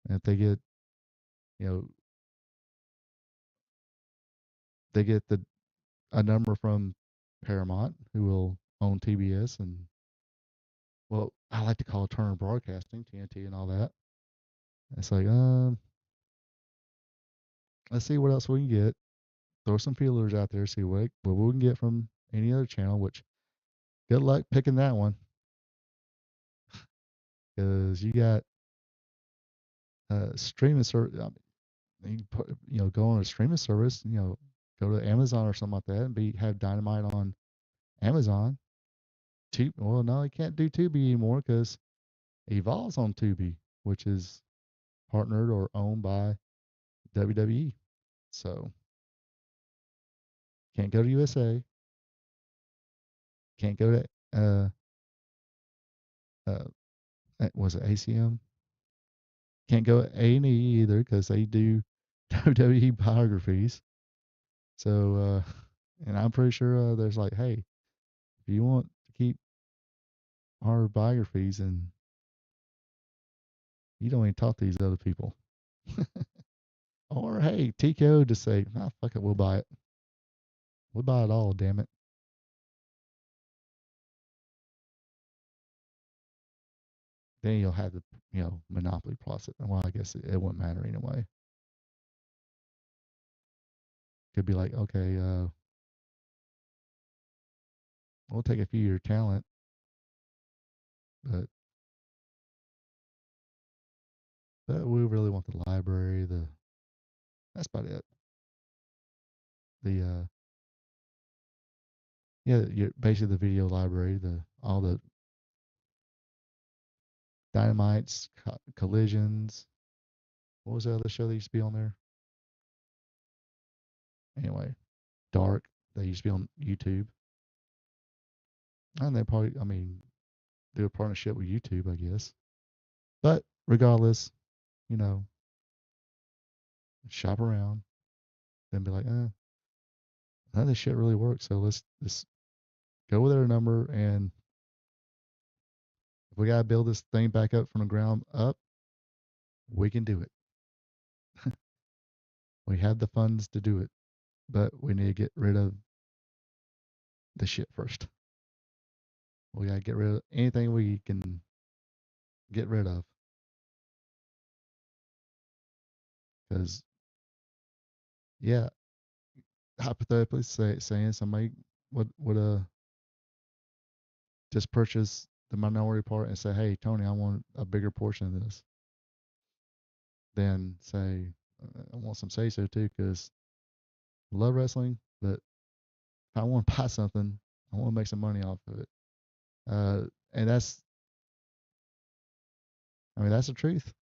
And if they get, you know, they get a number from Paramount, who will own TBS and, well, I like to call it Turner Broadcasting, TNT, and all that. It's like, let's see what else we can get. Throw some feelers out there, see what we can get from any other channel. Which, good luck picking that one, because you got streaming service. You can put, go on a streaming service. Go to Amazon or something like that, and have Dynamite on Amazon. Well, no, you can't do Tubi anymore because Evolve's on Tubi, which is partnered or owned by WWE. So can't go to USA. Can't go to was it ACM? Can't go to A&E either because they do WWE biographies. So and I'm pretty sure there's like, hey, if you want to keep our biographies, and you don't even talk to these other people. Or hey, TKO just say, nah, fuck it, we'll buy it. We'll buy it all, damn it. Then you'll have the monopoly process. Well, I guess it wouldn't matter anyway. Could be like, okay, we'll take a few of your talent, but we really want the library. That's about it. Basically the video library, all the Dynamites, Collisions. What was the other show that used to be on there? Anyway, Dark. They used to be on YouTube. And they probably, do a partnership with YouTube, I guess. But regardless, shop around and be like, none of this shit really works. So let's go with our number, and if we gotta build this thing back up from the ground up, we can do it. We have the funds to do it, but we need to get rid of the shit first. We gotta get rid of anything we can get rid of, because hypothetically saying somebody would just purchase the minority part and say, hey, Tony, I want a bigger portion of this. Then say, I want some say so too, because I love wrestling, but if I want to buy something, I want to make some money off of it. And that's the truth.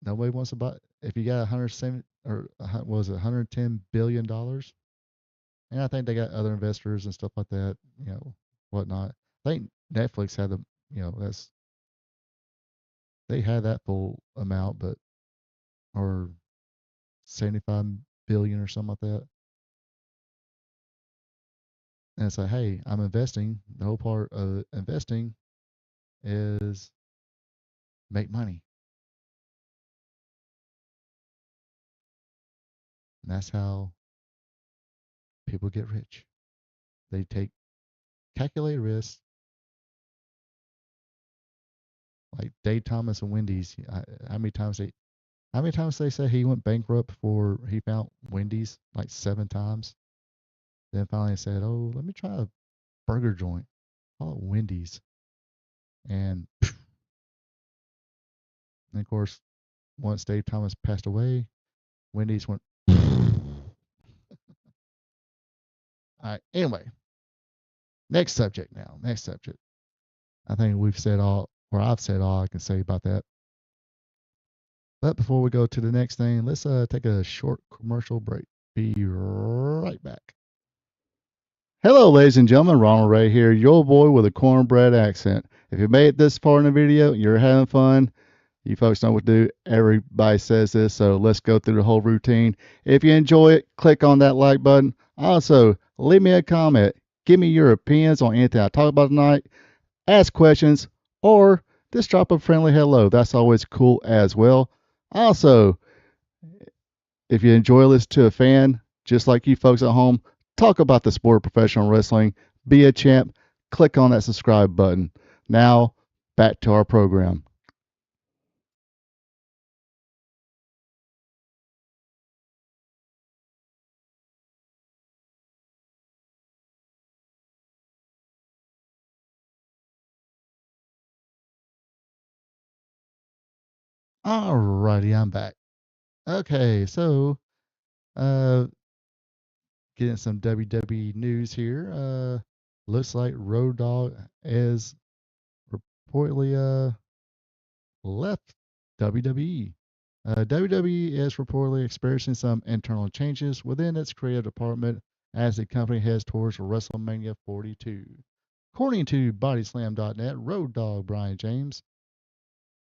Nobody wants to buy. If you got 170 or what was it, $110 billion, and I think they got other investors and stuff like that, whatnot. I think Netflix had they had that full amount, but or 75 billion or something like that. And it's like, hey, I'm investing. The whole part of investing is make money. And that's how people get rich. They take calculated risks, like Dave Thomas and Wendy's. How many times they say he went bankrupt before he found Wendy's? Like 7 times. Then finally said, oh, let me try a burger joint. Call it Wendy's. And of course, once Dave Thomas passed away, Wendy's went. All right. Anyway, next subject. I think we've said all, or I've said all I can say about that. But before we go to the next thing, let's take a short commercial break. Be right back. Hello, ladies and gentlemen. Ronald Ray here, your boy with a cornbread accent. If you made it this far in the video, you're having fun. You folks know what to do. Everybody says this, so let's go through the whole routine. If you enjoy it, click on that like button. Also, leave me a comment. Give me your opinions on anything I talk about tonight. Ask questions, or just drop a friendly hello. That's always cool as well. Also, if you enjoy listening to a fan, just like you folks at home, talk about the sport of professional wrestling, be a champ, click on that subscribe button. Now, back to our program. Alrighty, I'm back. Okay, so uh getting some WWE news here. Looks like Road Dogg is reportedly left WWE. WWE is reportedly experiencing some internal changes within its creative department as the company heads towards WrestleMania 42. According to Bodyslam.net, Road Dogg Brian James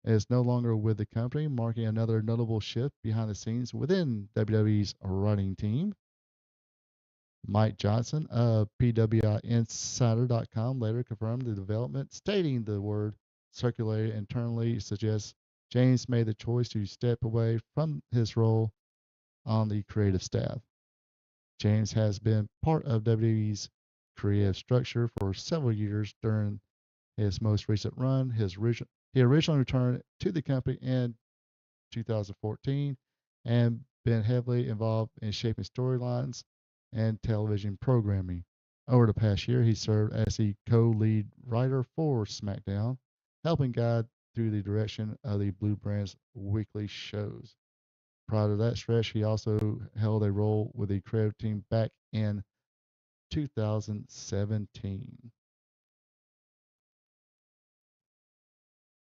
is no longer with the company, marking another notable shift behind the scenes within WWE's running team. Mike Johnson of PWIinsider.com later confirmed the development, stating the word circulated internally suggests James made the choice to step away from his role on the creative staff. James has been part of WWE's creative structure for several years. During his most recent run, he originally returned to the company in 2014 and been heavily involved in shaping storylines and television programming. Over the past year, he served as the co-lead writer for SmackDown, helping guide through the direction of the Blue Brand's weekly shows. Prior to that stretch, he also held a role with the creative team back in 2017.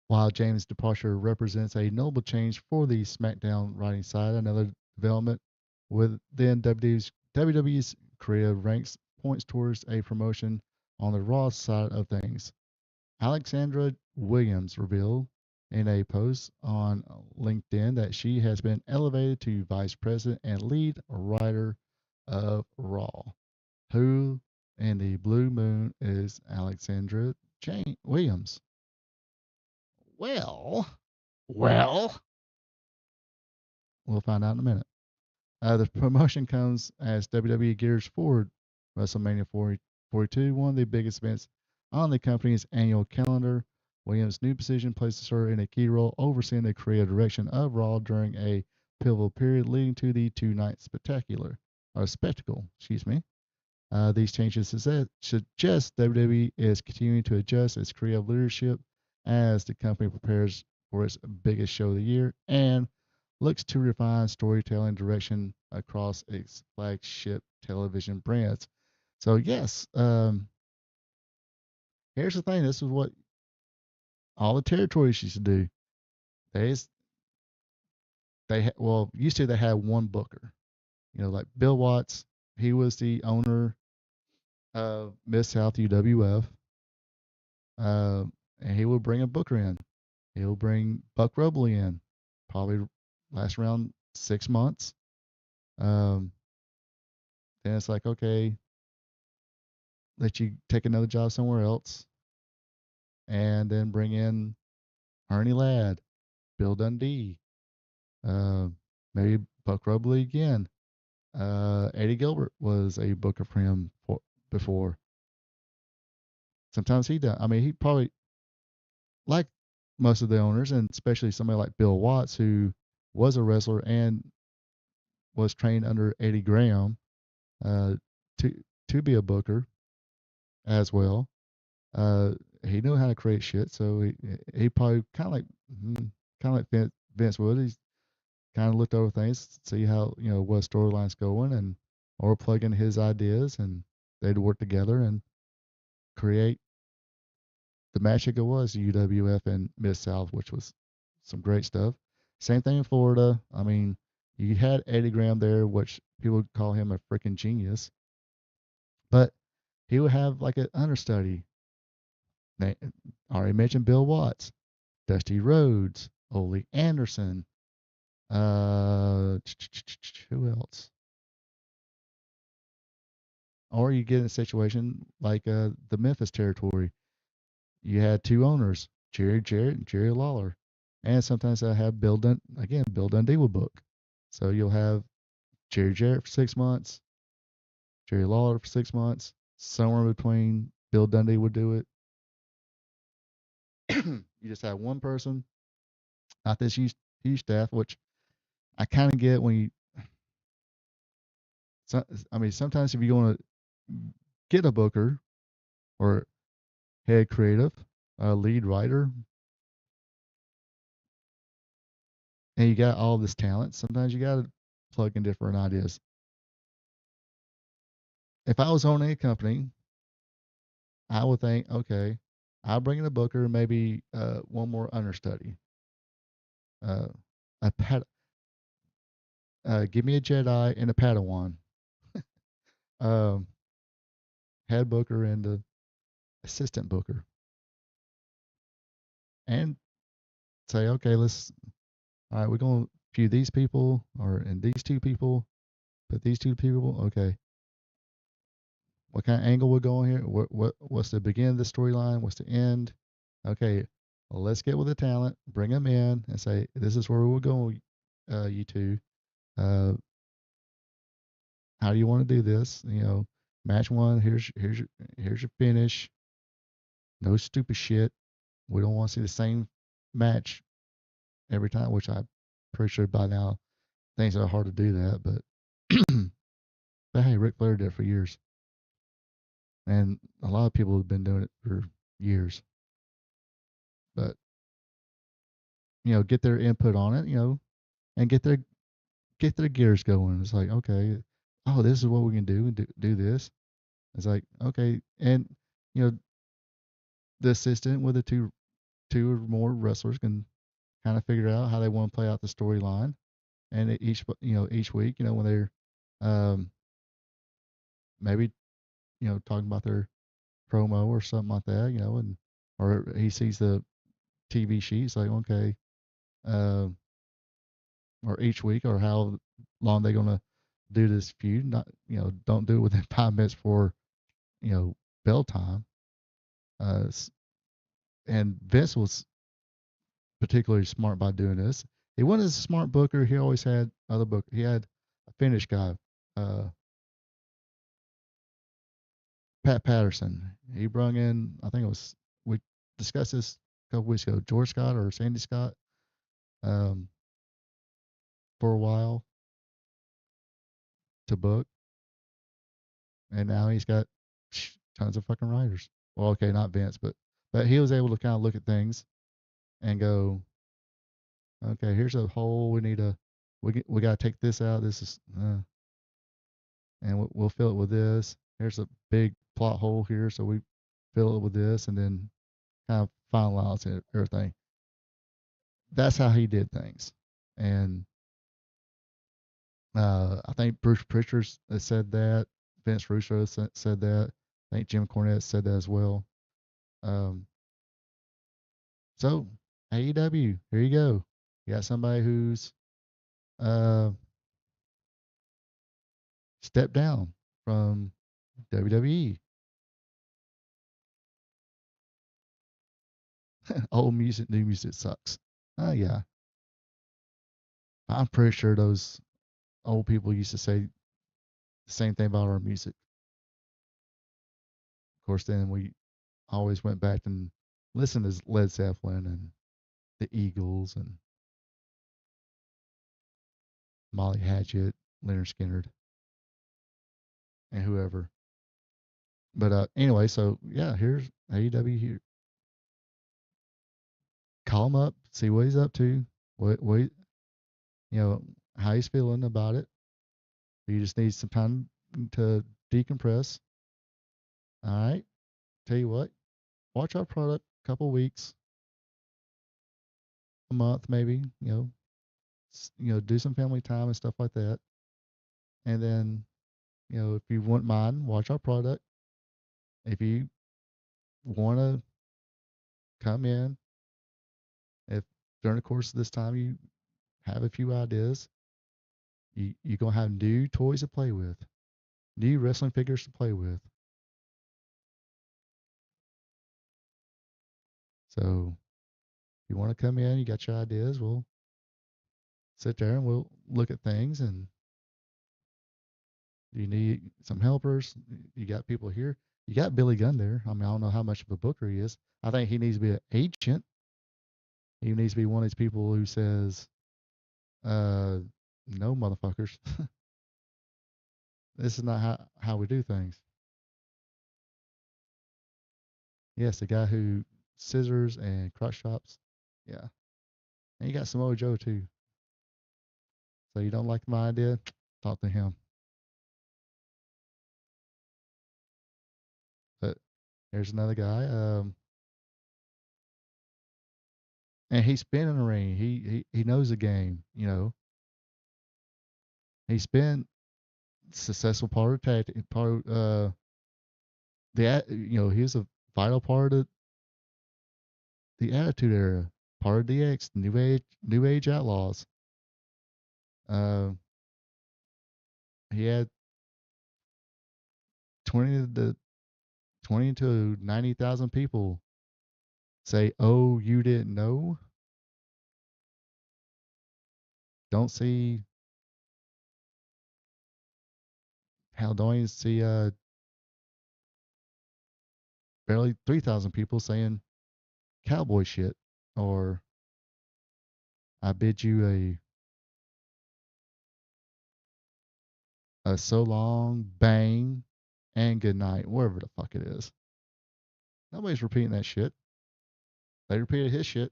While James' departure represents a notable change for the SmackDown writing side, another development within WWE's creative ranks points towards a promotion on the Raw side of things. Alexandra Williams revealed in a post on LinkedIn that she has been elevated to vice president and lead writer of Raw. Who in the blue moon is Alexandra Williams? Well, we'll find out in a minute. The promotion comes as WWE gears forward WrestleMania 42, one of the biggest events on the company's annual calendar. Williams' new position places her in a key role overseeing the creative direction of Raw during a pivotal period leading to the two-night spectacle. These changes suggest WWE is continuing to adjust its creative leadership as the company prepares for its biggest show of the year and looks to refine storytelling direction across its flagship television brands. So yes, here's the thing. This is what all the territories used to do. Used to they had one booker. Like Bill Watts, he was the owner of Mid South UWF, and he would bring a booker in. He'll bring Buck Robley in, probably last around 6 months. Um, then it's like, okay, let you take another job somewhere else, and then bring in Ernie Ladd, Bill Dundee, uh, maybe Buck Robley again. Eddie Gilbert was a booker for him before. Sometimes he done. I mean, he probably, like most of the owners, and especially somebody like Bill Watts, who was a wrestler and was trained under Eddie Graham, uh, to be a booker as well. He knew how to create shit, so he probably kind of like Vince would. He's kind of looked over things, see how what storylines going, and or plug in his ideas, and they'd work together and create the magic it was UWF and Mid South, which was some great stuff. Same thing in Florida. I mean, you had Eddie Graham there, which people would call him a freaking genius, but he would have like an understudy Na- already mentioned Bill Watts, Dusty Rhodes, Ole Anderson. Who else? Or you get in a situation like the Memphis territory. You had two owners, Jerry Jarrett and Jerry Lawler. And sometimes I have Bill Dundee will book. So you'll have Jerry Jarrett for 6 months, Jerry Lawler for 6 months, somewhere in between, Bill Dundee would do it. You just have one person, not this huge staff, which I kind of get when you. I mean, sometimes if you want to get a booker or head creative, lead writer, and you got all this talent, sometimes you got to plug in different ideas. If I was owning a company, I would think, okay, I'll bring in a booker, maybe one more understudy, uh, a pad, give me a Jedi and a Padawan, um, head booker and the assistant booker, and say, okay, all right, we're going to view these people and these two people, put these two people, okay, what kind of angle we're going here? What's the beginning of the storyline? What's the end? Okay, well, let's get with the talent, bring them in, and say this is where we're going. You two, uh, how do you want to do this? Match one. Here's your finish. No stupid shit. We don't want to see the same match every time, which I'm pretty sure by now things are hard to do that. But hey, Ric Flair did it for years, and a lot of people have been doing it for years. But get their input on it, and get their gears going. It's like, okay, oh, this is what we can do this. It's like, okay, and you know, the assistant with the two or more wrestlers can kind of figure out how they want to play out the storyline, and each week, when they're um, maybe talking about their promo or something like that, and or he sees the TV sheet, it's like, okay, um, or each week, or how long they're gonna do this feud. Not, don't do it within 5 minutes for bell time. And Vince was particularly smart by doing this. He wasn't a smart booker. He always had other book. He had a Finnish guy, uh, Pat Patterson. He brung in, I think it was, we discussed this a couple weeks ago, George Scott or Sandy Scott, um, for a while to book, and now he's got tons of fucking writers. Well, okay, not Vince, but he was able to kind of look at things and go, okay, here's a hole. We got to take this out. This is, and we'll fill it with this. Here's a big plot hole here, so we fill it with this, and then kind of finalize everything. That's how he did things, and I think Bruce Prichard has said that. Vince Russo said that. I think Jim Cornette said that as well. Um, so AEW, here you go. You got somebody who's uh, stepped down from WWE. Old music, new music sucks. Oh yeah, I'm pretty sure those old people used to say the same thing about our music. Of course, then we always went back and listened to Led Zeppelin and the Eagles and Molly Hatchet, Leonard Skinner, and whoever. But anyway, so yeah, here's AEW here. Call him up, see what he's up to, what how he's feeling about it. You just need some time to decompress. All right. Tell you what, watch our product a couple weeks, a month maybe. Do some family time and stuff like that. And then, if you wouldn't mind, watch our product. If you want to come in. If during the course of this time you have a few ideas, you're gonna have new toys to play with, new wrestling figures to play with. So if you want to come in, you got your ideas, we'll sit there and we'll look at things. And you need some helpers. You got people here. You got Billy Gunn there. I mean, I don't know how much of a booker he is. I think he needs to be an agent. He needs to be one of these people who says, no, motherfuckers. This is not how we do things. Yes, the guy who scissors and crotch chops. Yeah. And you got Samoa Joe too. So you don't like my idea? Talk to him. But here's another guy. And he's been in the ring. He knows the game. You know, he's been successful part of tactic, part you know, he's a vital part of the Attitude Era, part of DX, New Age Outlaws. Uh, he had 20 to 90,000 people say, "Oh, you didn't know." Don't see how don't you see barely 3,000 people saying cowboy shit, or I bid you a so long, bang, and good night, wherever the fuck it is. Nobody's repeating that shit. They repeated his shit.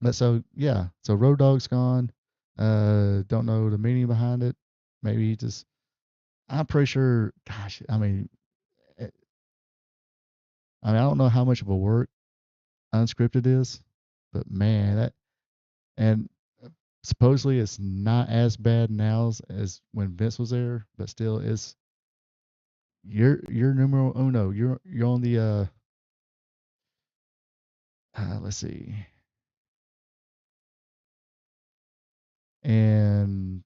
But so yeah, so Road Dogg's gone. Don't know the meaning behind it. Maybe he just. I'm pretty sure. Gosh, eh, I don't know how much of a work unscripted is, but man, that and supposedly it's not as bad now as when Vince was there, but still, it's you're numero uno. You're on the let's see, and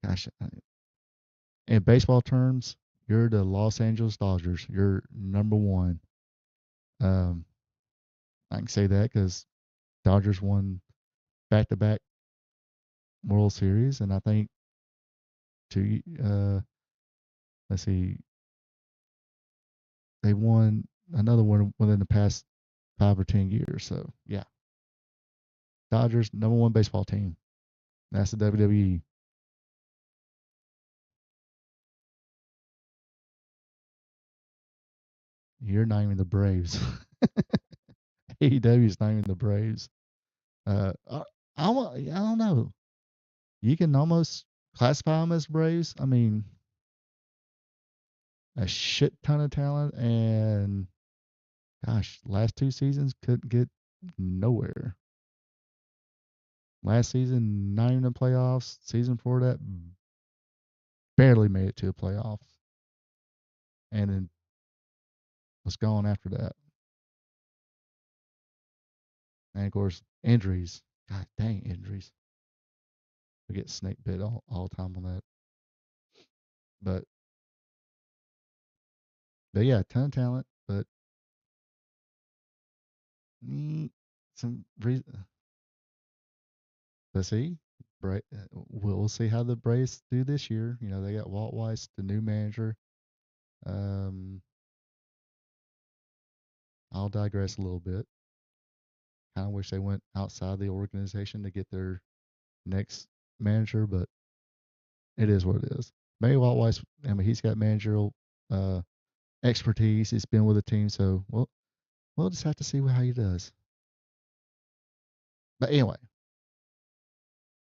gosh, in baseball terms, you're the Los Angeles Dodgers. You're number one. Um, I can say that because Dodgers won back-to-back World Series, and I think two. Let's see, they won another one within the past 5 or 10 years. So yeah, Dodgers number one baseball team. That's the WWE. You're not even the Braves. AEW is not even the Braves. I don't know. You can almost classify them as Braves. I mean, a shit ton of talent, and gosh, last 2 seasons couldn't get nowhere. Last season, not even the playoffs. Season before that, barely made it to the playoffs, and then was gone after that. And of course, injuries. God dang injuries. We get snake bit all the time on that. But yeah, ton of talent, but some reason. But see, we'll see how the Braves do this year. You know, they got Walt Weiss, the new manager. Um, I'll digress a little bit. Kind of wish they went outside the organization to get their next manager, but it is what it is. Maybe Walt Weiss, I mean, he's got managerial expertise. He's been with the team, so we'll just have to see how he does. But anyway,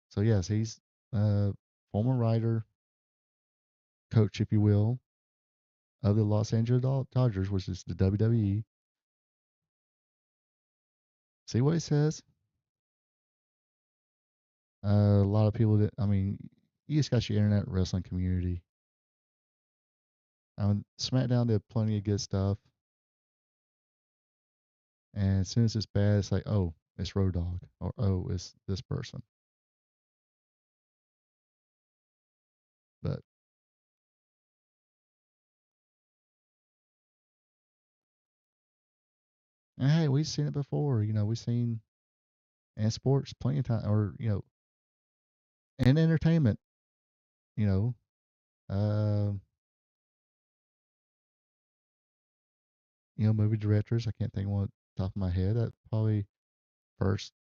so yes, he's former writer, coach, if you will, of the Los Angeles Dodgers, which is the WWE. See what he says. A lot of people that, I mean, you just got your internet wrestling community. SmackDown did plenty of good stuff, and as soon as it's bad, it's like, oh, it's Road Dogg, or oh, it's this person. But and hey, we've seen it before. We've seen in sports plenty of time, or in entertainment. You know, uh, movie directors. I can't think of one off the top of my head. That probably first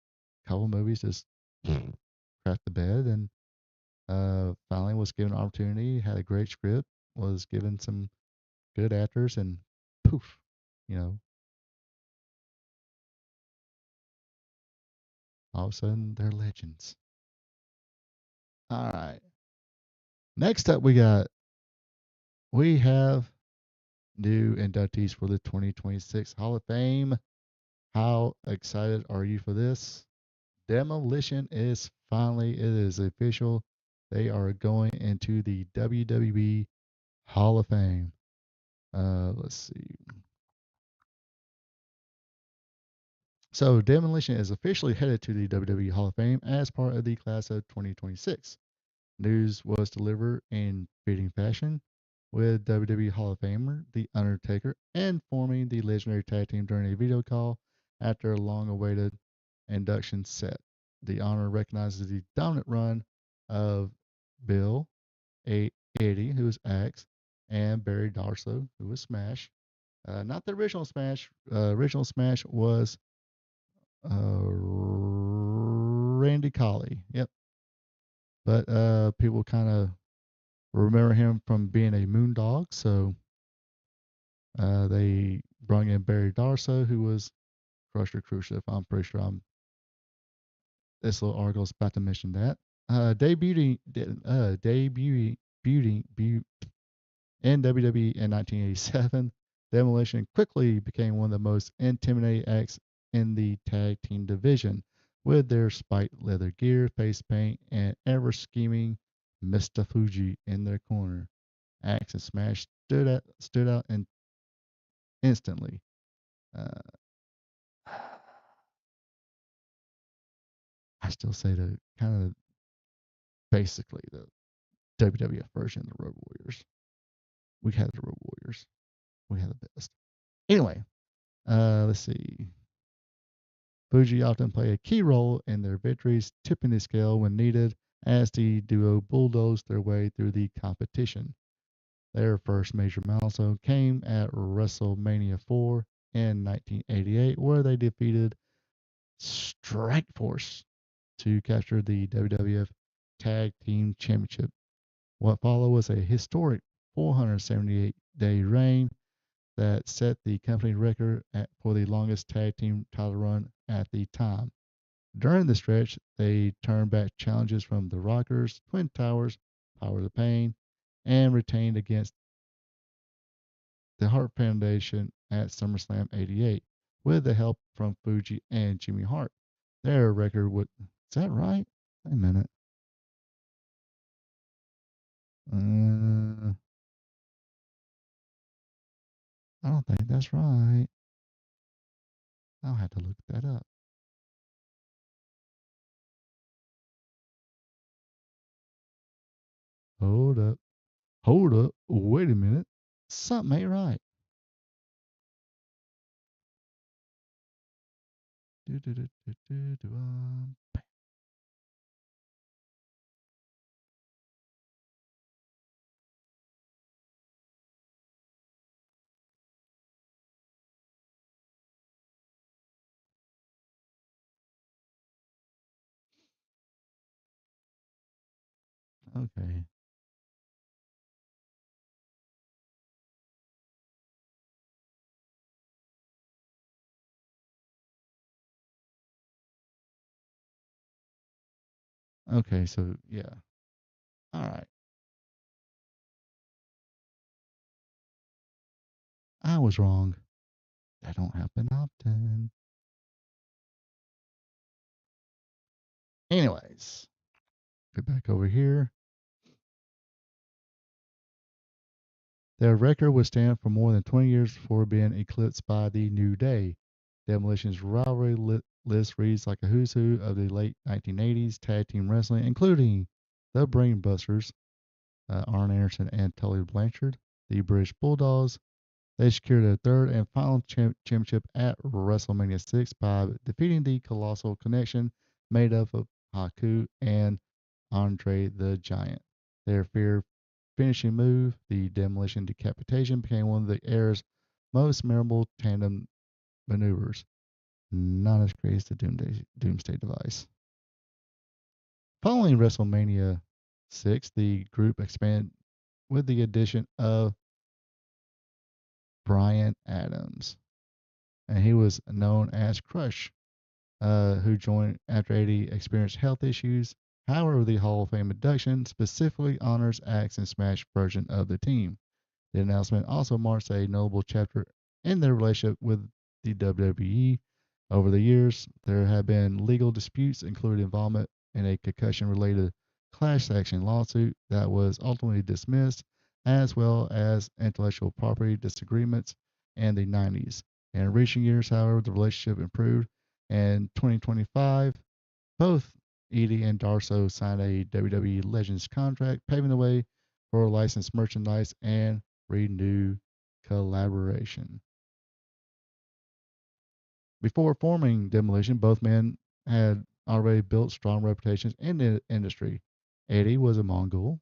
couple movies just crap the bed, and finally was given an opportunity, had a great script, was given some good actors, and poof, you know, all of a sudden they're legends. All right. Next up, we have new inductees for the 2026 Hall of Fame. How excited are you for this? Demolition is finally, it is official. They are going into the WWE Hall of Fame. Let's see. So Demolition is officially headed to the WWE Hall of Fame as part of the class of 2026. News was delivered in fitting fashion, with WWE Hall of Famer The Undertaker informing the legendary tag team during a video call after a long-awaited induction set. The honor recognizes the dominant run of Bill, Eddie, who was Axe, and Barry Darsow, who was Smash. Not the original Smash. Original Smash was Randy Colley. Yep. But people kind of remember him from being a Moondog, so they brought in Barry Darsow, who was Crusher Khrushchev. I'm pretty sure this little article is about to mention that. Debuting in WWE in 1987, Demolition quickly became one of the most intimidating acts in the tag team division, with their spiked leather gear, face paint, and ever scheming Mr. Fuji in their corner. Axe and Smash stood out instantly. Uh, I still say the kind of basically the WWF version of the Road Warriors. We had the Road Warriors. We had the best. Anyway, let's see. Fuji often play a key role in their victories, tipping the scale when needed as the duo bulldozed their way through the competition. Their first major milestone came at WrestleMania 4 in 1988, where they defeated Strikeforce to capture the WWF Tag Team Championship. What followed was a historic 478-day reign that set the company record for the longest tag team title run at the time. During the stretch, they turned back challenges from the Rockers, Twin Towers, Power of the Pain, and retained against the Hart Foundation at SummerSlam '88 with the help from Fuji and Jimmy Hart. Their record would. Is that right? Wait a minute. Uh, I don't think that's right. I'll have to look that up. Hold up. Hold up. Wait a minute. Something ain't right. Do, do, do, do, do, do, Okay. Okay, so yeah. All right. I was wrong. That don't happen often. Anyways, get back over here. Their record would stand for more than 20 years before being eclipsed by the New Day. Demolition's rivalry list reads like a who's who of the late 1980s tag team wrestling, including the Brainbusters, Arn Anderson and Tully Blanchard, the British Bulldogs. They secured their third and final championship at WrestleMania 6 by defeating the Colossal Connection, made up of Haku and Andre the Giant. Their finishing move, the Demolition Decapitation, became one of the era's most memorable tandem maneuvers. Not as great as the Doomsday Device. Following WrestleMania 6, the group expanded with the addition of Bryan Adams, and he was known as Crush, who joined after 80 experienced health issues. However, the Hall of Fame induction specifically honors Axe and Smash version of the team. The announcement also marks a notable chapter in their relationship with the WWE. Over the years, there have been legal disputes, including involvement in a concussion-related class action lawsuit that was ultimately dismissed, as well as intellectual property disagreements in the 90s. In recent years, however, the relationship improved. In 2025, both Edie and Darso signed a WWE Legends contract, paving the way for licensed merchandise and renewed collaboration. Before forming Demolition, both men had already built strong reputations in the industry. Eddie was a Mongol,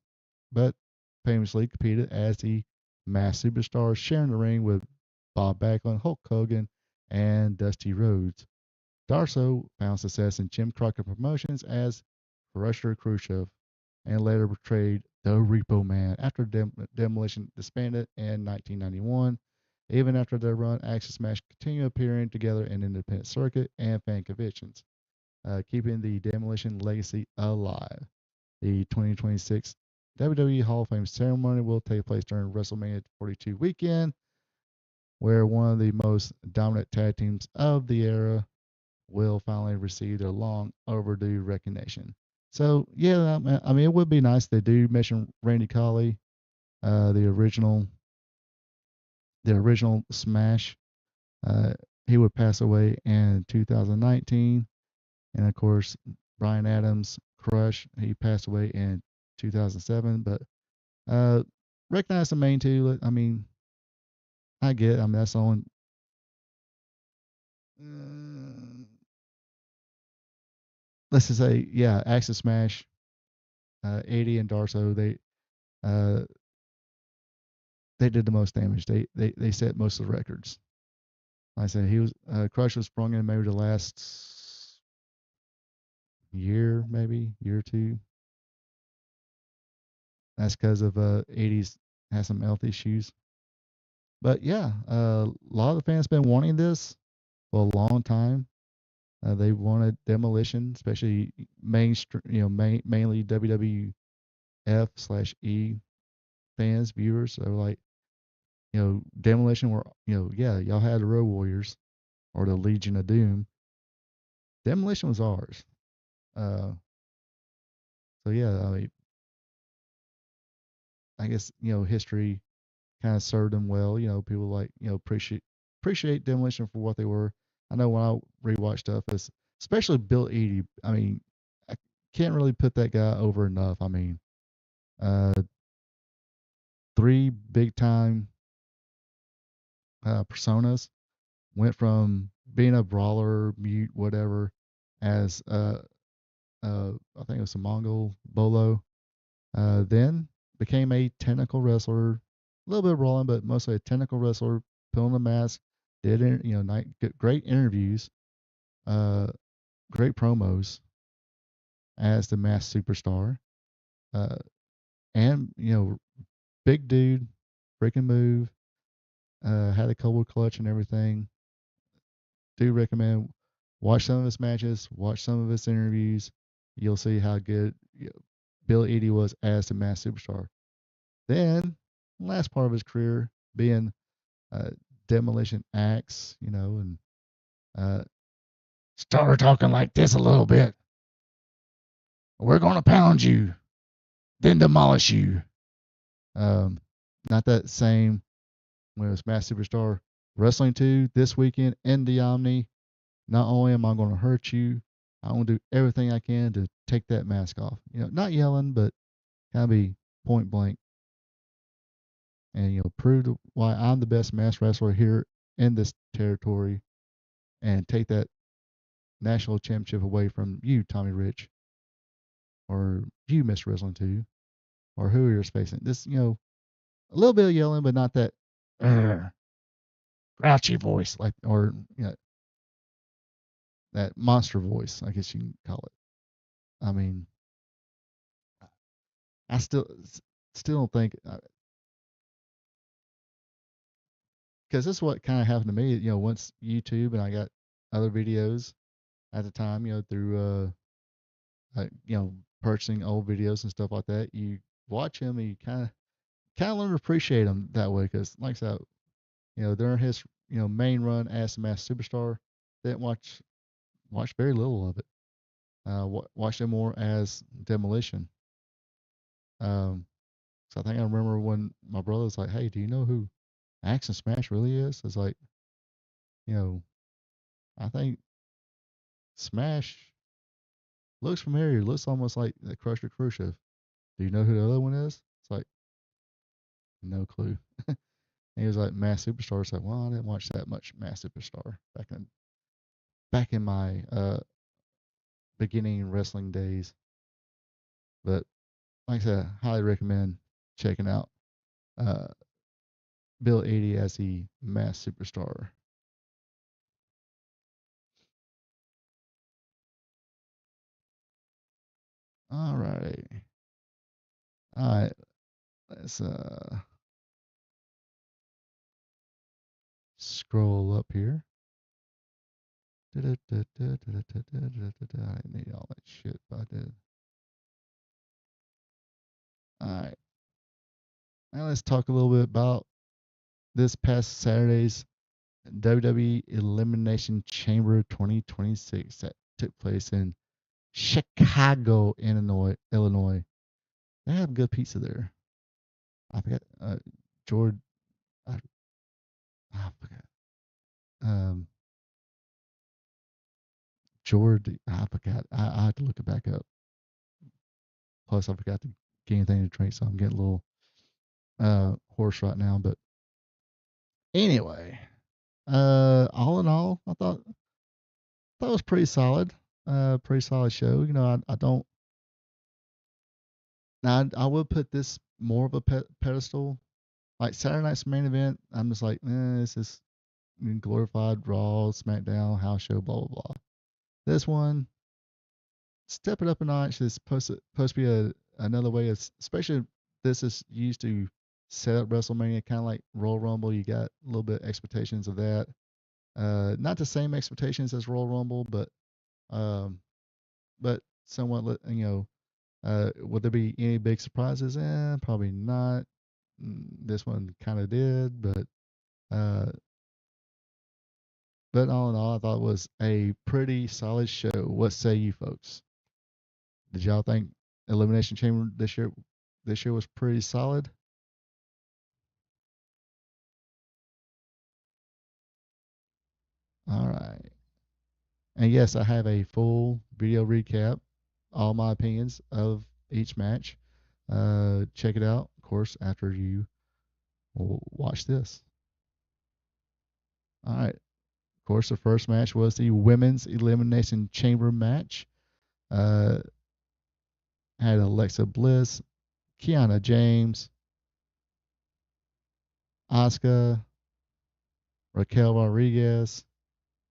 but famously competed as the Masked Superstar, sharing the ring with Bob Backlund, Hulk Hogan, and Dusty Rhodes. Darso found success in Jim Crockett Promotions as Crusher Khrushchev, and later portrayed the Repo Man after Demolition disbanded in 1991. Even after their run, Axe and Smash continue appearing together in independent circuit and fan conventions, keeping the Demolition legacy alive. The 2026 WWE Hall of Fame ceremony will take place during WrestleMania 42 weekend, where one of the most dominant tag teams of the era will finally receive their long overdue recognition. So yeah, I mean, it would be nice. They do mention Randy Colley, the original Smash. He would pass away in 2019, and of course, Bryan Adams, Crush, he passed away in 2007. But recognize the main two. I mean, I get. I mean, that's the only. Let's just say, yeah, Axis Smash, 80 and Darso, they did the most damage. They set most of the records. Like I said, he was Crush was sprung in maybe the last year, maybe year or two. That's because of 80s has some health issues. But yeah, a lot of the fans been wanting this for a long time. They wanted Demolition, especially mainstream, mainly WWF/E fans, viewers. So like, Demolition were, yeah, y'all had the Road Warriors or the Legion of Doom. Demolition was ours. So yeah, I mean, I guess history kind of served them well. People like appreciate Demolition for what they were. I know when I rewatch stuff, especially Bill Eadie. I mean, I can't really put that guy over enough. I mean, 3 big time personas. Went from being a brawler, mute, whatever, as I think it was a Mongol Bolo. Then became a technical wrestler, a little bit of brawling, but mostly a technical wrestler. Put on a mask, did great interviews, great promos as the Masked Superstar, and big dude, freaking move, had a cold clutch and everything. Do recommend watch some of his matches, watch some of his interviews. You'll see how good Bill Eadie was as the Masked Superstar. Then, last part of his career being Demolition Axe, and started talking like this a little bit. We're gonna pound you, then demolish you. not that same when it was Mass Superstar Wrestling 2 this weekend in the Omni. Not only am I going to hurt you, I'm going to do everything I can to take that mask off. Not yelling, but kind of be point blank and, prove why I'm the best mask wrestler here in this territory and take that national championship away from you, Tommy Rich, or you, Mr. Wrestling 2, or who you're facing. This, a little bit of yelling, but not that grouchy voice, like, or, that monster voice, I guess you can call it. I mean, I still don't think, because this is what kind of happened to me. Once YouTube and I got other videos at the time, through purchasing old videos and stuff like that. You watch him, and you kind of learn to appreciate him that way. Because, like I said, during his main run as the Masked Superstar, didn't watch very little of it. Watched it more as Demolition. So I think I remember when my brother was like, "Hey, do you know who Axe and Smash really is?" It's like, I think Smash looks familiar. Looks almost like the Crusher Khrushchev. Do you know who the other one is? It's like, no clue. And he was like, Mass Superstar. It's like, well, I didn't watch that much Mass Superstar back in my beginning wrestling days. But like I said, highly recommend checking out Bill 80 as the Mass Superstar. All right. Let's scroll up here. I didn't need all that shit, but I did. All right. Now let's talk a little bit about this past Saturday's WWE Elimination Chamber 2026 that took place in Chicago, Illinois. They have good pizza there. I forgot George. I forgot. George. I forgot. I had to look it back up. Plus, I forgot to get anything to drink, so I'm getting a little hoarse right now. But anyway, all in all, I thought it was pretty solid. Pretty solid show. I don't. Now I would put this more of a pedestal. Like Saturday night's main event, I'm just like, this is glorified Raw, SmackDown, house show, blah blah blah. This one, step it up a notch. It's supposed to be another way of, especially this is used to set up WrestleMania, kind of like Royal Rumble. You got a little bit of expectations of that. Not the same expectations as Royal Rumble, but somewhat, would there be any big surprises? Probably not. This one kind of did, but all in all, I thought it was a pretty solid show. What say you folks? Did y'all think Elimination Chamber this year was pretty solid? All right. And yes, I have a full video recap, all my opinions of each match. Check it out, of course, after you watch this. All right. Of course, the first match was the Women's Elimination Chamber match. Had Alexa Bliss, Kiana James, Asuka, Raquel Rodriguez,